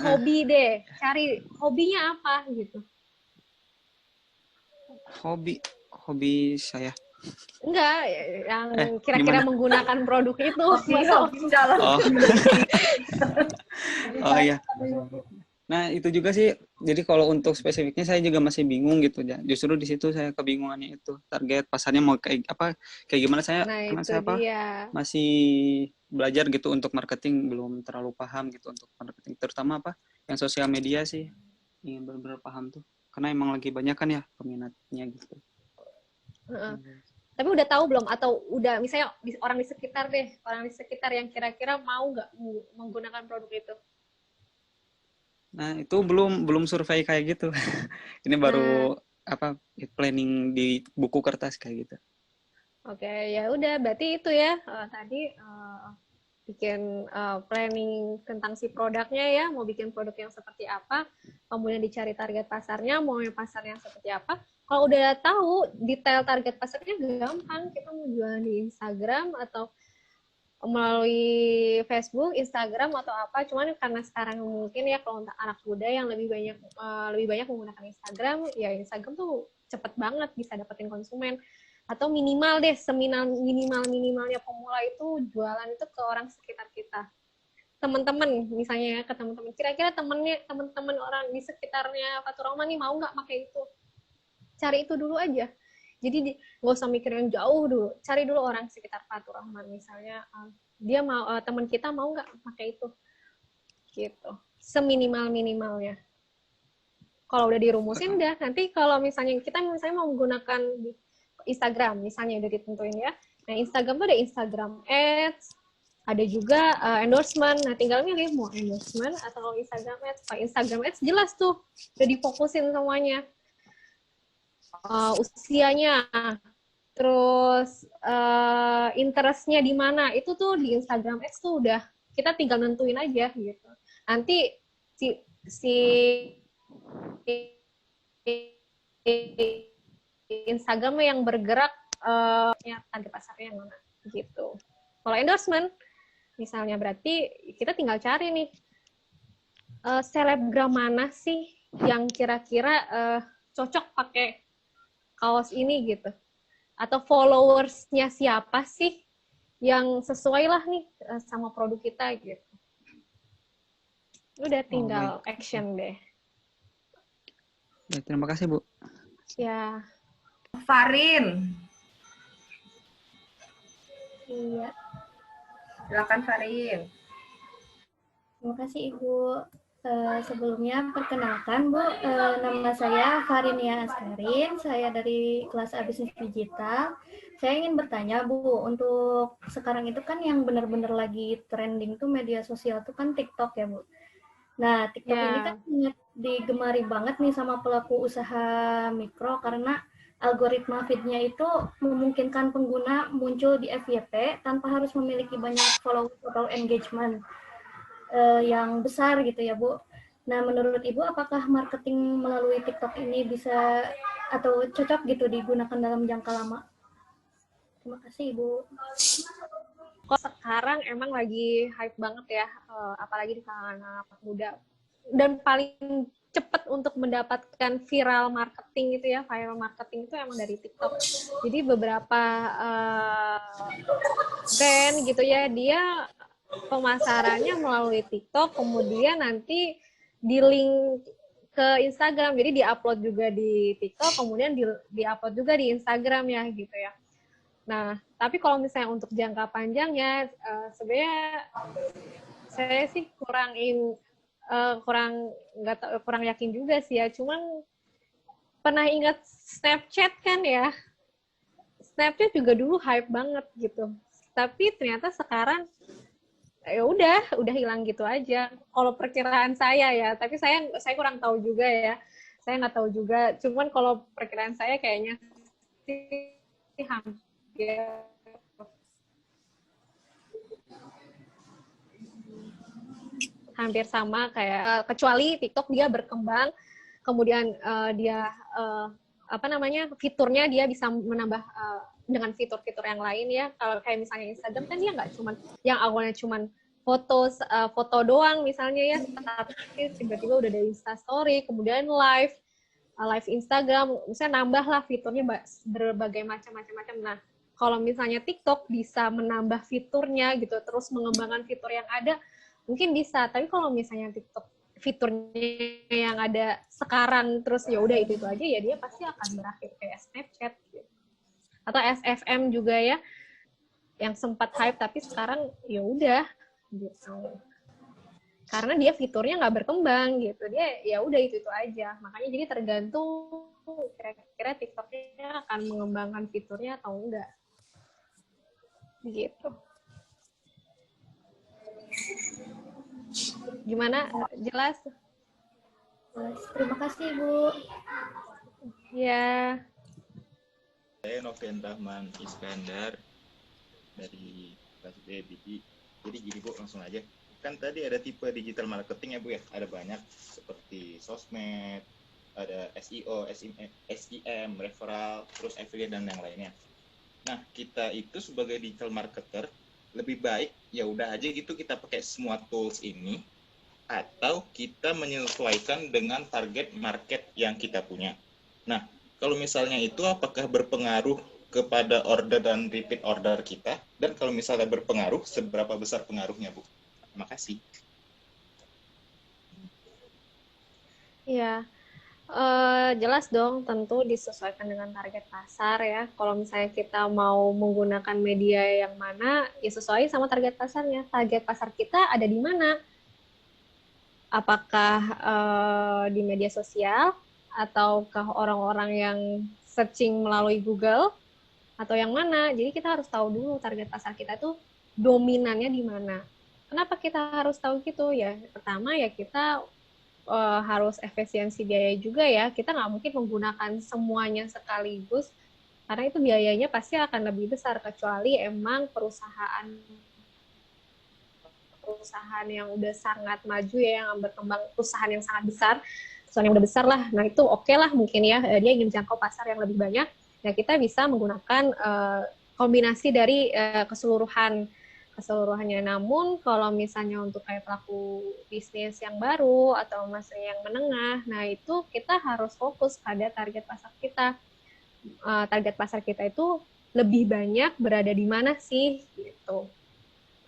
hobi deh. Cari hobinya apa gitu. Hobi saya. Enggak, yang kira-kira menggunakan produk itu. Oh iya. Nah, itu juga sih. Jadi kalau untuk spesifiknya saya juga masih bingung gitu ya. Justru di situ saya kebingungannya itu. Target pasarnya mau kayak apa? Kayak gimana saya? Karena saya masih belajar gitu untuk marketing, belum terlalu paham gitu untuk marketing. Terutama apa? Yang sosial media sih. Ingin benar-benar paham tuh. Karena emang lagi banyak kan ya peminatnya gitu. Tapi udah tahu belum? Atau udah misalnya orang di sekitar deh, orang di sekitar yang kira-kira mau nggak menggunakan produk itu? Nah, itu belum survei kayak gitu. Ini baru planning di buku kertas kayak gitu. Oke, ya udah berarti itu ya tadi bikin planning tentang si produknya ya, mau bikin produk yang seperti apa, kemudian dicari target pasarnya, mau pasarnya seperti apa. Kalau udah tahu detail target pasarnya gampang, kita mau jualan di Instagram atau melalui Facebook, Instagram atau apa. Cuman karena sekarang mungkin ya kalau untuk anak muda yang lebih banyak menggunakan Instagram, ya Instagram tuh cepet banget bisa dapetin konsumen. Atau minimal deh, minimalnya pemula itu jualan itu ke orang sekitar kita. Teman-teman misalnya ya, ke teman-teman. Kira-kira teman-teman orang di sekitarnya Fatur Rahman nih mau nggak pakai itu? Cari itu dulu aja. Jadi nggak usah mikir yang jauh dulu. Cari dulu orang sekitar Fatur Rahman misalnya. Dia mau teman kita mau nggak pakai itu? Gitu. Seminimal-minimalnya. Kalau udah dirumusin dah. Nanti kalau misalnya kita mau menggunakan Instagram misalnya udah ditentuin ya. Nah, Instagram tuh ada Instagram Ads, ada juga endorsement. Nah, tinggal milih mau endorsement atau Instagram Ads. Kalau Instagram Ads jelas tuh, udah difokusin semuanya. Usianya, terus interestnya di mana, itu tuh di Instagram Ads tuh udah kita tinggal nentuin aja gitu. Nanti si Instagram yang bergerak target pasarnya yang mana gitu. Kalau endorsement misalnya berarti kita tinggal cari nih selebgram mana sih yang kira-kira cocok pakai kaos ini gitu. Atau followersnya siapa sih yang sesuai lah nih sama produk kita gitu. Udah tinggal action deh. Ya, terima kasih Bu. Ya. Farin. Iya, Silakan Farin. terima kasih Ibu. Sebelumnya perkenalkan Bu, nama saya Farinia Askarin, saya dari kelas A Bisnis Digital. Saya ingin bertanya Bu, untuk sekarang itu kan yang benar-benar lagi trending tuh media sosial tuh kan TikTok ya Bu. Nah, TikTok ini kan sangat digemari banget nih sama pelaku usaha mikro karena algoritma feed-nya itu memungkinkan pengguna muncul di FYP tanpa harus memiliki banyak followers atau engagement yang besar gitu ya Bu. Nah, menurut Ibu apakah marketing melalui TikTok ini bisa atau cocok gitu digunakan dalam jangka lama? Terima kasih Ibu. Kok sekarang emang lagi hype banget ya, apalagi di kalangan anak muda. Dan paling cepat untuk mendapatkan viral marketing itu ya, viral marketing itu emang dari TikTok. Jadi beberapa brand gitu ya, dia pemasarannya melalui TikTok, kemudian nanti di link ke Instagram, jadi diupload juga di TikTok, kemudian diupload juga di Instagram ya gitu ya. Nah, tapi kalau misalnya untuk jangka panjangnya, sebenarnya saya sih kurang yakin juga sih ya. Cuman pernah ingat Snapchat kan ya? Snapchat juga dulu hype banget gitu. Tapi ternyata sekarang ya udah hilang gitu aja. Kalau perkiraan saya ya, tapi saya kurang tahu juga ya. Saya nggak tahu juga. Cuman kalau perkiraan saya kayaknya sih hampir sama kayak kecuali TikTok dia berkembang, kemudian dia fiturnya dia bisa menambah dengan fitur-fitur yang lain ya. Kalau kayak misalnya Instagram kan dia nggak cuman yang awalnya cuman foto doang misalnya ya, tapi tiba-tiba udah ada Insta Story, kemudian live Instagram, misalnya nambah lah fiturnya berbagai macam. Nah, kalau misalnya TikTok bisa menambah fiturnya gitu, terus mengembangkan fitur yang ada, mungkin bisa. Tapi kalau misalnya TikTok fiturnya yang ada sekarang terus ya udah itu aja ya, dia pasti akan berakhir kayak Snapchat gitu. Atau SFM juga ya, yang sempat hype tapi sekarang ya udah gitu. Karena dia fiturnya nggak berkembang gitu, dia ya udah itu aja. Makanya jadi tergantung kira-kira TikToknya akan mengembangkan fiturnya atau enggak gitu. Gimana, jelas? Terima kasih Bu. Ya. Saya Novian Rahman Iskandar dari kelas B BI. Jadi gini Bu, langsung aja. Kan tadi ada tipe digital marketing ya Bu ya, ada banyak seperti sosmed, ada SEO, SEM, referral, terus affiliate dan yang lainnya. Nah, kita itu sebagai digital marketer lebih baik ya udah aja gitu kita pakai semua tools ini, atau kita menyesuaikan dengan target market yang kita punya. Nah, kalau misalnya itu apakah berpengaruh kepada order dan repeat order kita? Dan kalau misalnya berpengaruh, seberapa besar pengaruhnya, Bu? Terima kasih. Iya, jelas dong, tentu disesuaikan dengan target pasar ya. Kalau misalnya kita mau menggunakan media yang mana, ya sesuai sama target pasarnya. Target pasar kita ada di mana? Apakah di media sosial, ataukah orang-orang yang searching melalui Google, atau yang mana? Jadi kita harus tahu dulu target pasar kita tuh dominannya di mana. Kenapa kita harus tahu gitu ya? Pertama ya kita harus efisiensi biaya juga ya. Kita nggak mungkin menggunakan semuanya sekaligus, karena itu biayanya pasti akan lebih besar, kecuali emang perusahaan yang udah sangat maju ya, yang berkembang, perusahaan yang sangat besar, perusahaan yang udah besar lah. Nah itu oke lah mungkin ya, dia ingin jangkau pasar yang lebih banyak. Nah kita bisa menggunakan kombinasi dari keseluruhannya. Namun kalau misalnya untuk kayak pelaku bisnis yang baru atau masih yang menengah, nah itu kita harus fokus pada target pasar kita. Target pasar kita itu lebih banyak berada di mana sih gitu,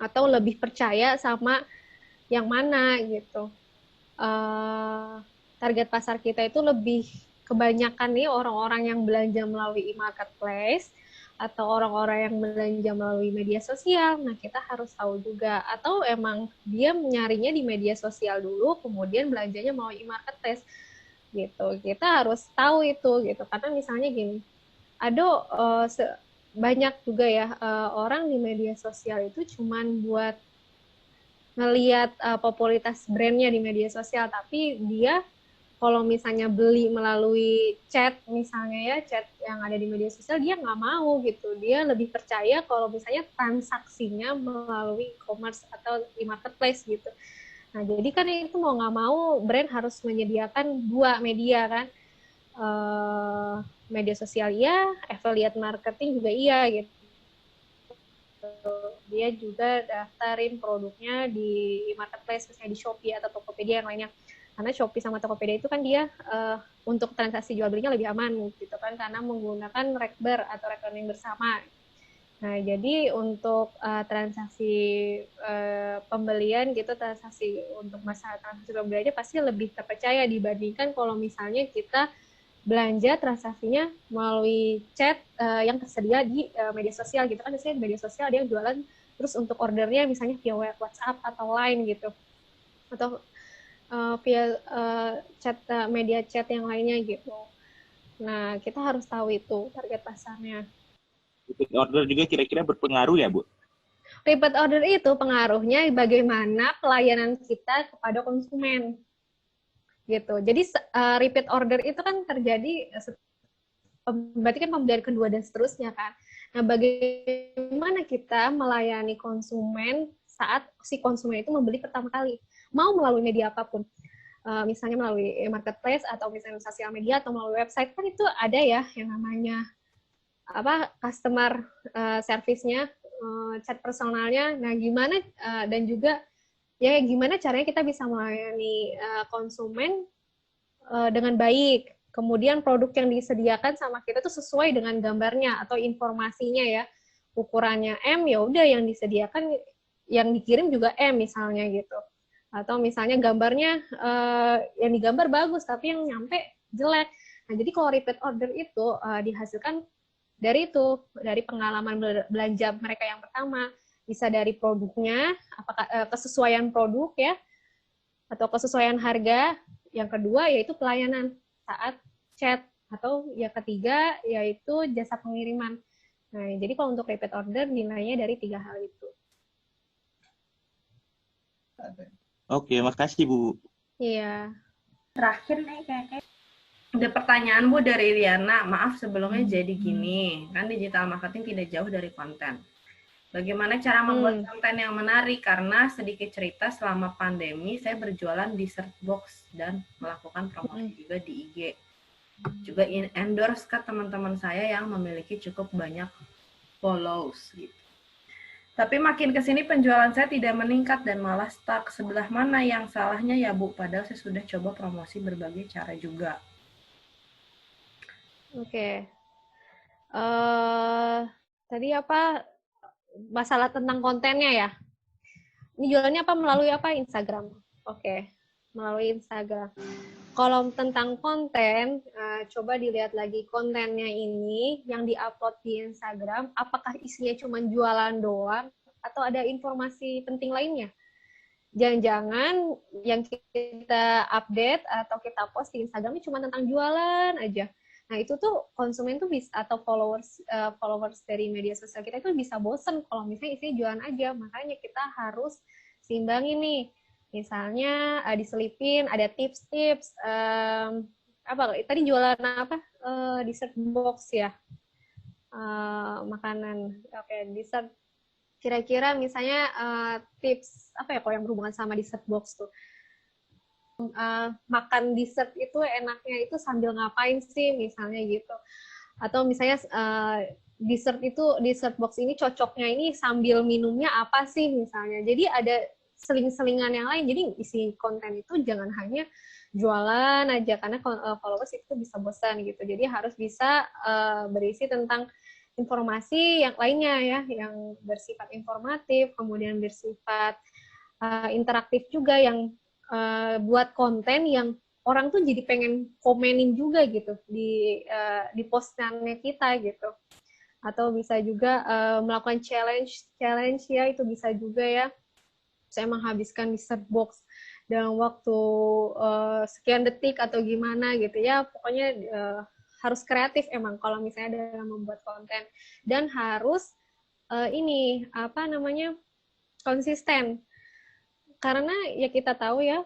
atau lebih percaya sama yang mana gitu. Target pasar kita itu lebih kebanyakan nih orang-orang yang belanja melalui e-marketplace atau orang-orang yang belanja melalui media sosial. Nah, kita harus tahu juga. Atau emang dia nyarinya di media sosial dulu, kemudian belanjanya melalui e-marketplace. Gitu. Kita harus tahu itu, gitu. Karena misalnya gini, ada banyak juga ya orang di media sosial itu cuman buat ngelihat popularitas brandnya di media sosial, tapi dia kalau misalnya beli melalui chat misalnya ya, chat yang ada di media sosial, dia nggak mau gitu. Dia lebih percaya kalau misalnya transaksinya melalui e-commerce atau e-marketplace gitu. Nah, jadi kan itu mau nggak mau brand harus menyediakan dua media kan. Media sosial iya, affiliate marketing juga iya gitu. Dia juga daftarin produknya di e-marketplace, misalnya di Shopee atau Tokopedia yang lainnya. Karena Shopee sama Tokopedia itu kan dia untuk transaksi jual belinya lebih aman gitu kan, karena menggunakan Rekber atau rekening bersama. Nah, jadi untuk transaksi pembelian gitu, transaksi untuk masalah transaksi pembeliannya pasti lebih terpercaya dibandingkan kalau misalnya kita belanja transaksinya melalui chat yang tersedia di media sosial gitu kan. Biasanya di media sosial dia jualan, terus untuk ordernya misalnya via WhatsApp atau Line gitu, atau via chat media chat yang lainnya gitu. Nah, kita harus tahu itu target pasarnya. Repeat order juga kira-kira berpengaruh ya, Bu? Repeat order itu pengaruhnya bagaimana pelayanan kita kepada konsumen. Gitu. Jadi repeat order itu kan terjadi berarti kan pembelian kedua dan seterusnya kan. Nah, bagaimana kita melayani konsumen saat si konsumen itu membeli pertama kali, mau melalui media apapun, misalnya melalui marketplace atau misalnya sosial media atau melalui website, kan itu ada ya yang namanya customer service-nya, chat personalnya. Nah, gimana dan juga ya gimana caranya kita bisa melayani konsumen dengan baik. Kemudian produk yang disediakan sama kita tuh sesuai dengan gambarnya atau informasinya ya. Ukurannya M, ya udah yang disediakan, yang dikirim juga M misalnya gitu. Atau misalnya gambarnya yang digambar bagus tapi yang nyampe jelek. Nah, jadi kalau repeat order itu dihasilkan dari itu, dari pengalaman belanja mereka yang pertama, bisa dari produknya, apakah kesesuaian produk ya, atau kesesuaian harga. Yang kedua yaitu pelayanan saat chat, atau yang ketiga yaitu jasa pengiriman. Nah, jadi kalau untuk repeat order nilainya dari 3 hal itu. Oke, makasih Bu. Iya. Terakhir nih kayaknya ada pertanyaan Bu dari Riana. Maaf sebelumnya jadi gini, kan digital marketing tidak jauh dari konten. Bagaimana cara membuat konten yang menarik? Karena sedikit cerita, selama pandemi saya berjualan di search box dan melakukan promosi juga di IG. Juga endorse ke teman-teman saya yang memiliki cukup banyak follows gitu. Tapi makin kesini penjualan saya tidak meningkat dan malah stuck. Sebelah mana yang salahnya ya Bu? Padahal saya sudah coba promosi berbagai cara juga. Oke. Tadi apa? Masalah tentang kontennya ya? Ini jualannya apa? Melalui apa? Instagram. Oke. Melalui Instagram. Kalau tentang konten, coba dilihat lagi kontennya ini yang diupload di Instagram, apakah isinya cuma jualan doang atau ada informasi penting lainnya? Jangan-jangan yang kita update atau kita post di Instagram ini cuma tentang jualan aja. Nah, itu tuh konsumen tuh bisa, atau followers dari media sosial kita itu bisa bosen kalau misalnya isinya jualan aja. Makanya kita harus seimbangin nih. Misalnya diselipin ada tips-tips apa tadi jualan apa dessert box ya, makanan. Oke, dessert. Kira-kira misalnya tips apa ya kalau yang berhubungan sama dessert box tuh, makan dessert itu enaknya itu sambil ngapain sih misalnya gitu, atau misalnya dessert box ini cocoknya ini sambil minumnya apa sih misalnya. Jadi ada seling-selingan yang lain. Jadi isi konten itu jangan hanya jualan aja, karena followers itu bisa bosan gitu. Jadi harus bisa berisi tentang informasi yang lainnya ya, yang bersifat informatif, kemudian bersifat interaktif juga, yang buat konten yang orang tuh jadi pengen komenin juga gitu di postingannya kita gitu. Atau bisa juga melakukan challenge ya, itu bisa juga ya. Saya menghabiskan di search box dalam waktu sekian detik atau gimana gitu ya. Pokoknya harus kreatif emang kalau misalnya dalam membuat konten, dan harus ini apa namanya, konsisten. Karena ya kita tahu ya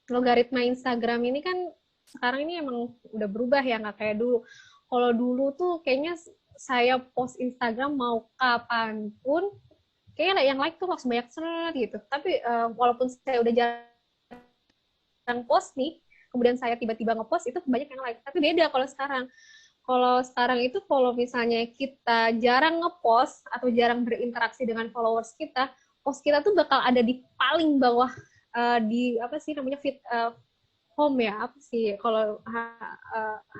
logaritma Instagram ini kan sekarang ini emang udah berubah ya, nggak kayak dulu. Kalau dulu tuh kayaknya saya post Instagram mau kapanpun, kayaknya yang like tuh langsung banyak gitu. Tapi walaupun saya udah jarang post nih, kemudian saya tiba-tiba ngepost, itu banyak yang like. Tapi beda kalau sekarang. Kalau sekarang itu kalau misalnya kita jarang ngepost atau jarang berinteraksi dengan followers kita, post kita tuh bakal ada di paling bawah di apa sih namanya, feed home ya, apa sih kalau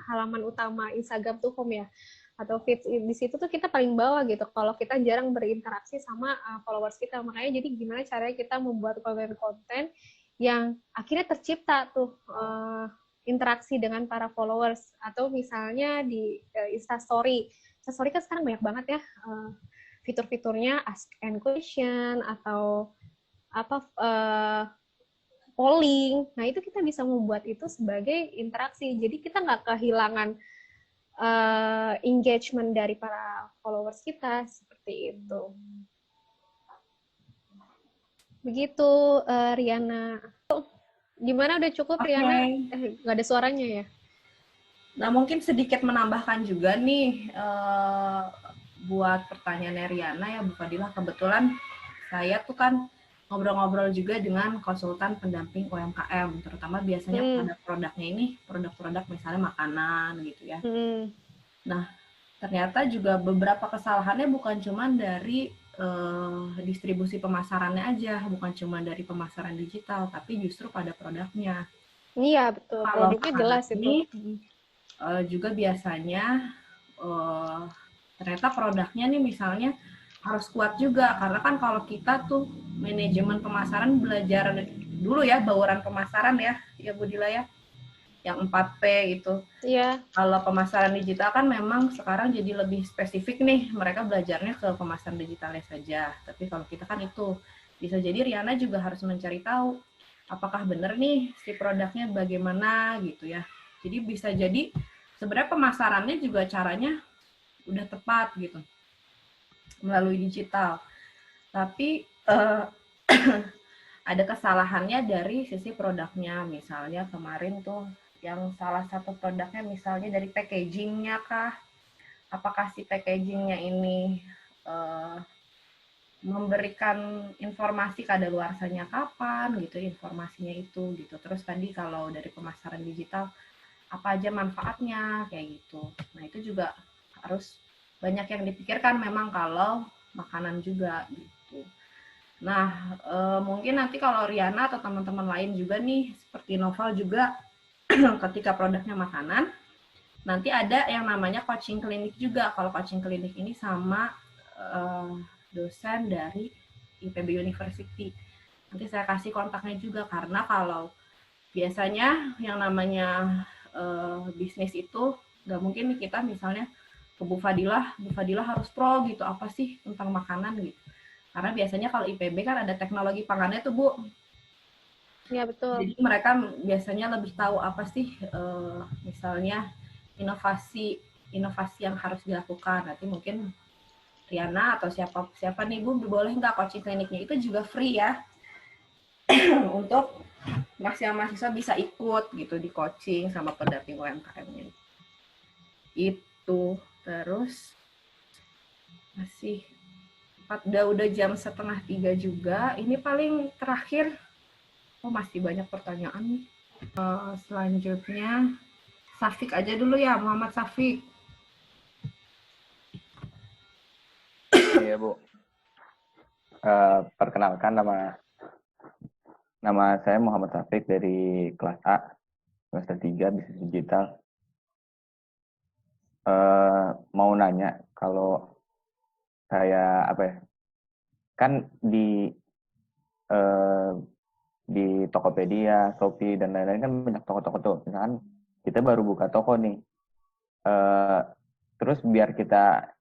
halaman utama Instagram tuh home ya, atau feed di situ tuh kita paling bawah gitu kalau kita jarang berinteraksi sama followers kita. Makanya jadi gimana caranya kita membuat konten-konten yang akhirnya tercipta tuh interaksi dengan para followers. Atau misalnya di Instastory. Instastory kan sekarang banyak banget ya fitur-fiturnya, ask and question atau apa polling. Nah, itu kita bisa membuat itu sebagai interaksi. Jadi kita nggak kehilangan engagement dari para followers kita, seperti itu. Begitu, Riana. Gimana, udah cukup, Riana? Nggak ada suaranya ya? Nah, mungkin sedikit menambahkan juga nih buat pertanyaannya Riana ya, Bu Fadilah. Kebetulan saya tuh kan ngobrol-ngobrol juga dengan konsultan pendamping UMKM, terutama biasanya pada produknya ini produk-produk misalnya makanan gitu ya. Nah, ternyata juga beberapa kesalahannya bukan cuma dari distribusi pemasarannya aja, bukan cuma dari pemasaran digital, tapi justru pada produknya. Iya, betul. Kalau produknya jelas ini, itu. Juga biasanya ternyata produknya nih misalnya harus kuat juga, karena kan kalau kita tuh manajemen pemasaran belajar dulu ya, bauran pemasaran ya Bu Dila ya, yang 4P itu. Iya. Kalau pemasaran digital kan memang sekarang jadi lebih spesifik nih, mereka belajarnya ke pemasaran digitalnya saja. Tapi kalau kita kan itu bisa jadi Riana juga harus mencari tahu apakah benar nih si produknya bagaimana gitu ya. Jadi bisa jadi sebenarnya pemasarannya juga caranya udah tepat gitu melalui digital. Tapi ada kesalahannya dari sisi produknya. Misalnya kemarin tuh yang salah satu produknya misalnya dari packaging-nya kah? Apakah si packaging-nya ini memberikan informasi kadaluarsanya kapan gitu, informasinya itu gitu. Terus tadi kalau dari pemasaran digital apa aja manfaatnya kayak gitu. Nah, itu juga harus banyak yang dipikirkan memang kalau makanan juga gitu. Nah, mungkin nanti kalau Riana atau teman-teman lain juga nih, seperti Noval juga, ketika produknya makanan, nanti ada yang namanya coaching klinik juga. Kalau coaching klinik ini sama dosen dari IPB University. Nanti saya kasih kontaknya juga, karena kalau biasanya yang namanya bisnis itu nggak mungkin nih kita misalnya ke Bu Fadilah harus pro gitu, apa sih tentang makanan gitu. Karena biasanya kalau IPB kan ada teknologi pangannya tuh Bu. Iya, betul. Jadi mereka biasanya lebih tahu apa sih misalnya inovasi yang harus dilakukan. Nanti mungkin Riana atau siapa nih Bu, boleh nggak coaching kliniknya itu juga free ya untuk mahasiswa bisa ikut gitu di coaching sama pendamping UMKM-nya. Itu terus masih udah jam 2:30 juga. Ini paling terakhir. Masih banyak pertanyaan nih. Selanjutnya Safik aja dulu ya, Muhammad Safik. Iya Bu. Perkenalkan, nama saya Muhammad Safik dari kelas A, semester 3 Bisnis Digital. Mau nanya, kalau saya kan di di Tokopedia, Shopee, dan lain-lain kan banyak toko-toko tuh. Misalkan kita baru buka toko nih, terus biar kita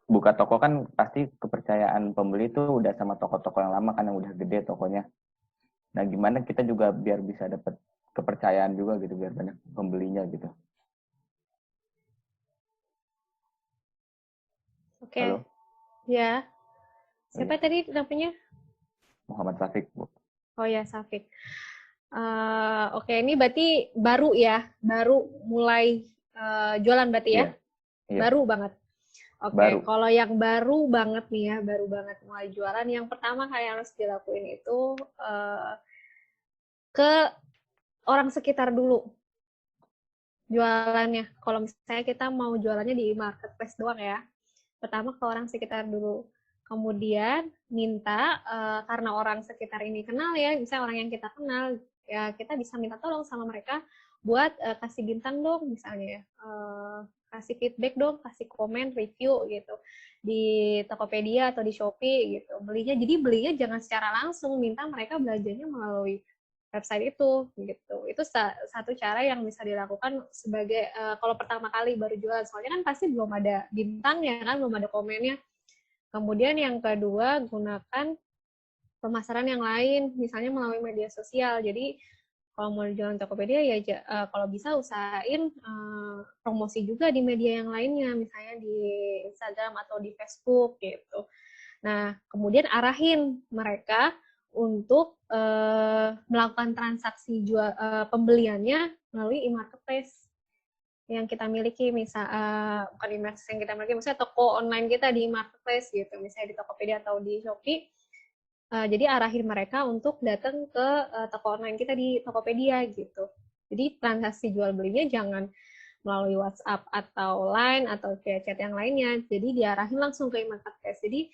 buka toko kan pasti kepercayaan pembeli tuh udah sama toko-toko yang lama kan, yang udah gede tokonya. Nah, gimana kita juga biar bisa dapat kepercayaan juga gitu, biar banyak pembelinya gitu. Oke. Halo? Ya. Siapa tadi namanya? Muhammad Safik, Bu. Oh ya, Safik. Oke, ini berarti baru ya, baru mulai jualan berarti ya? Iya. Baru banget. Oke, Baru. kalau yang baru banget nih ya, baru banget mulai jualan, yang pertama kayak harus dilakuin itu ke orang sekitar dulu jualannya. Kalau misalnya kita mau jualannya di marketplace doang ya, pertama ke orang sekitar dulu. Kemudian minta, karena orang sekitar ini kenal ya, misalnya orang yang kita kenal, ya kita bisa minta tolong sama mereka buat kasih bintang dong misalnya ya, kasih feedback dong, kasih komen, review gitu di Tokopedia atau di Shopee gitu. Jadi belinya jangan secara langsung, minta mereka belajarnya melalui website itu gitu. Itu satu cara yang bisa dilakukan sebagai kalau pertama kali baru jualan, soalnya kan pasti belum ada bintangnya kan, belum ada komennya. Kemudian yang kedua, gunakan pemasaran yang lain, misalnya melalui media sosial. Jadi kalau mau jualan Tokopedia ya kalau bisa usahain promosi juga di media yang lainnya, misalnya di Instagram atau di Facebook gitu. Nah, kemudian arahin mereka untuk melakukan transaksi pembeliannya melalui e-marketplace yang kita miliki, bukan e-marketplace yang kita miliki, misalnya toko online kita di marketplace gitu, misalnya di Tokopedia atau di Shopee. Jadi arahin mereka untuk datang ke toko online kita di Tokopedia gitu. Jadi transaksi jual belinya jangan melalui WhatsApp atau Line atau chat yang lainnya. Jadi diarahin langsung ke e-marketplace. Jadi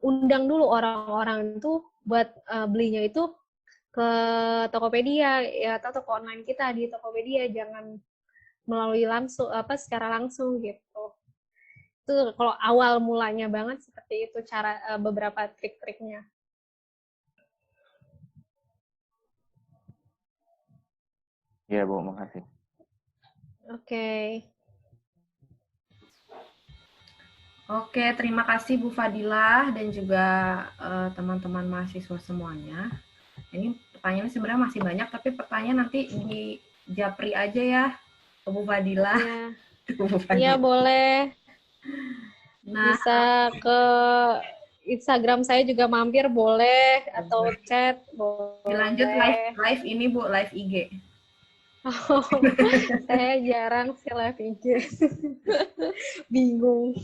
undang dulu orang-orang itu buat belinya itu ke Tokopedia ya, atau toko online kita di Tokopedia, jangan melalui secara langsung gitu. Itu kalau awal mulanya banget seperti itu cara beberapa trik-triknya. Iya, Bu, makasih. Oke. Oke, terima kasih Bu Fadilah dan juga teman-teman mahasiswa semuanya. Ini pertanyaannya sebenarnya masih banyak, tapi pertanyaan nanti di Japri aja ya, ke Bu Fadilah. Iya, boleh. Nah, bisa ke Instagram saya juga mampir boleh, atau chat boleh. Dilanjut live ini Bu, live IG. Oh, saya jarang sih live IG. Bingung.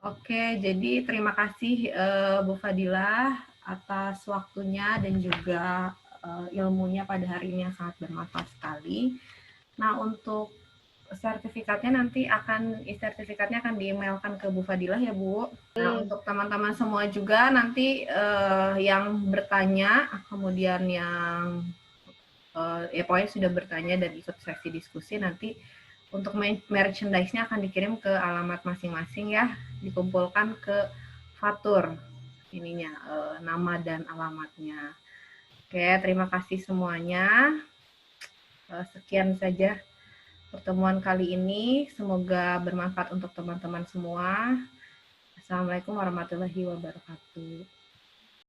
Oke, jadi terima kasih Bu Fadilah atas waktunya dan juga ilmunya pada hari ini yang sangat bermanfaat sekali. Nah, untuk sertifikatnya akan di-emailkan ke Bu Fadilah ya Bu. Nah, untuk teman-teman semua juga nanti yang bertanya, kemudian yang ya pokoknya sudah bertanya dan ikut sesi diskusi, nanti untuk merchandise-nya akan dikirim ke alamat masing-masing ya, dikumpulkan ke Fatur ininya, nama dan alamatnya. Oke, terima kasih semuanya. Sekian saja pertemuan kali ini. Semoga bermanfaat untuk teman-teman semua. Assalamualaikum warahmatullahi wabarakatuh.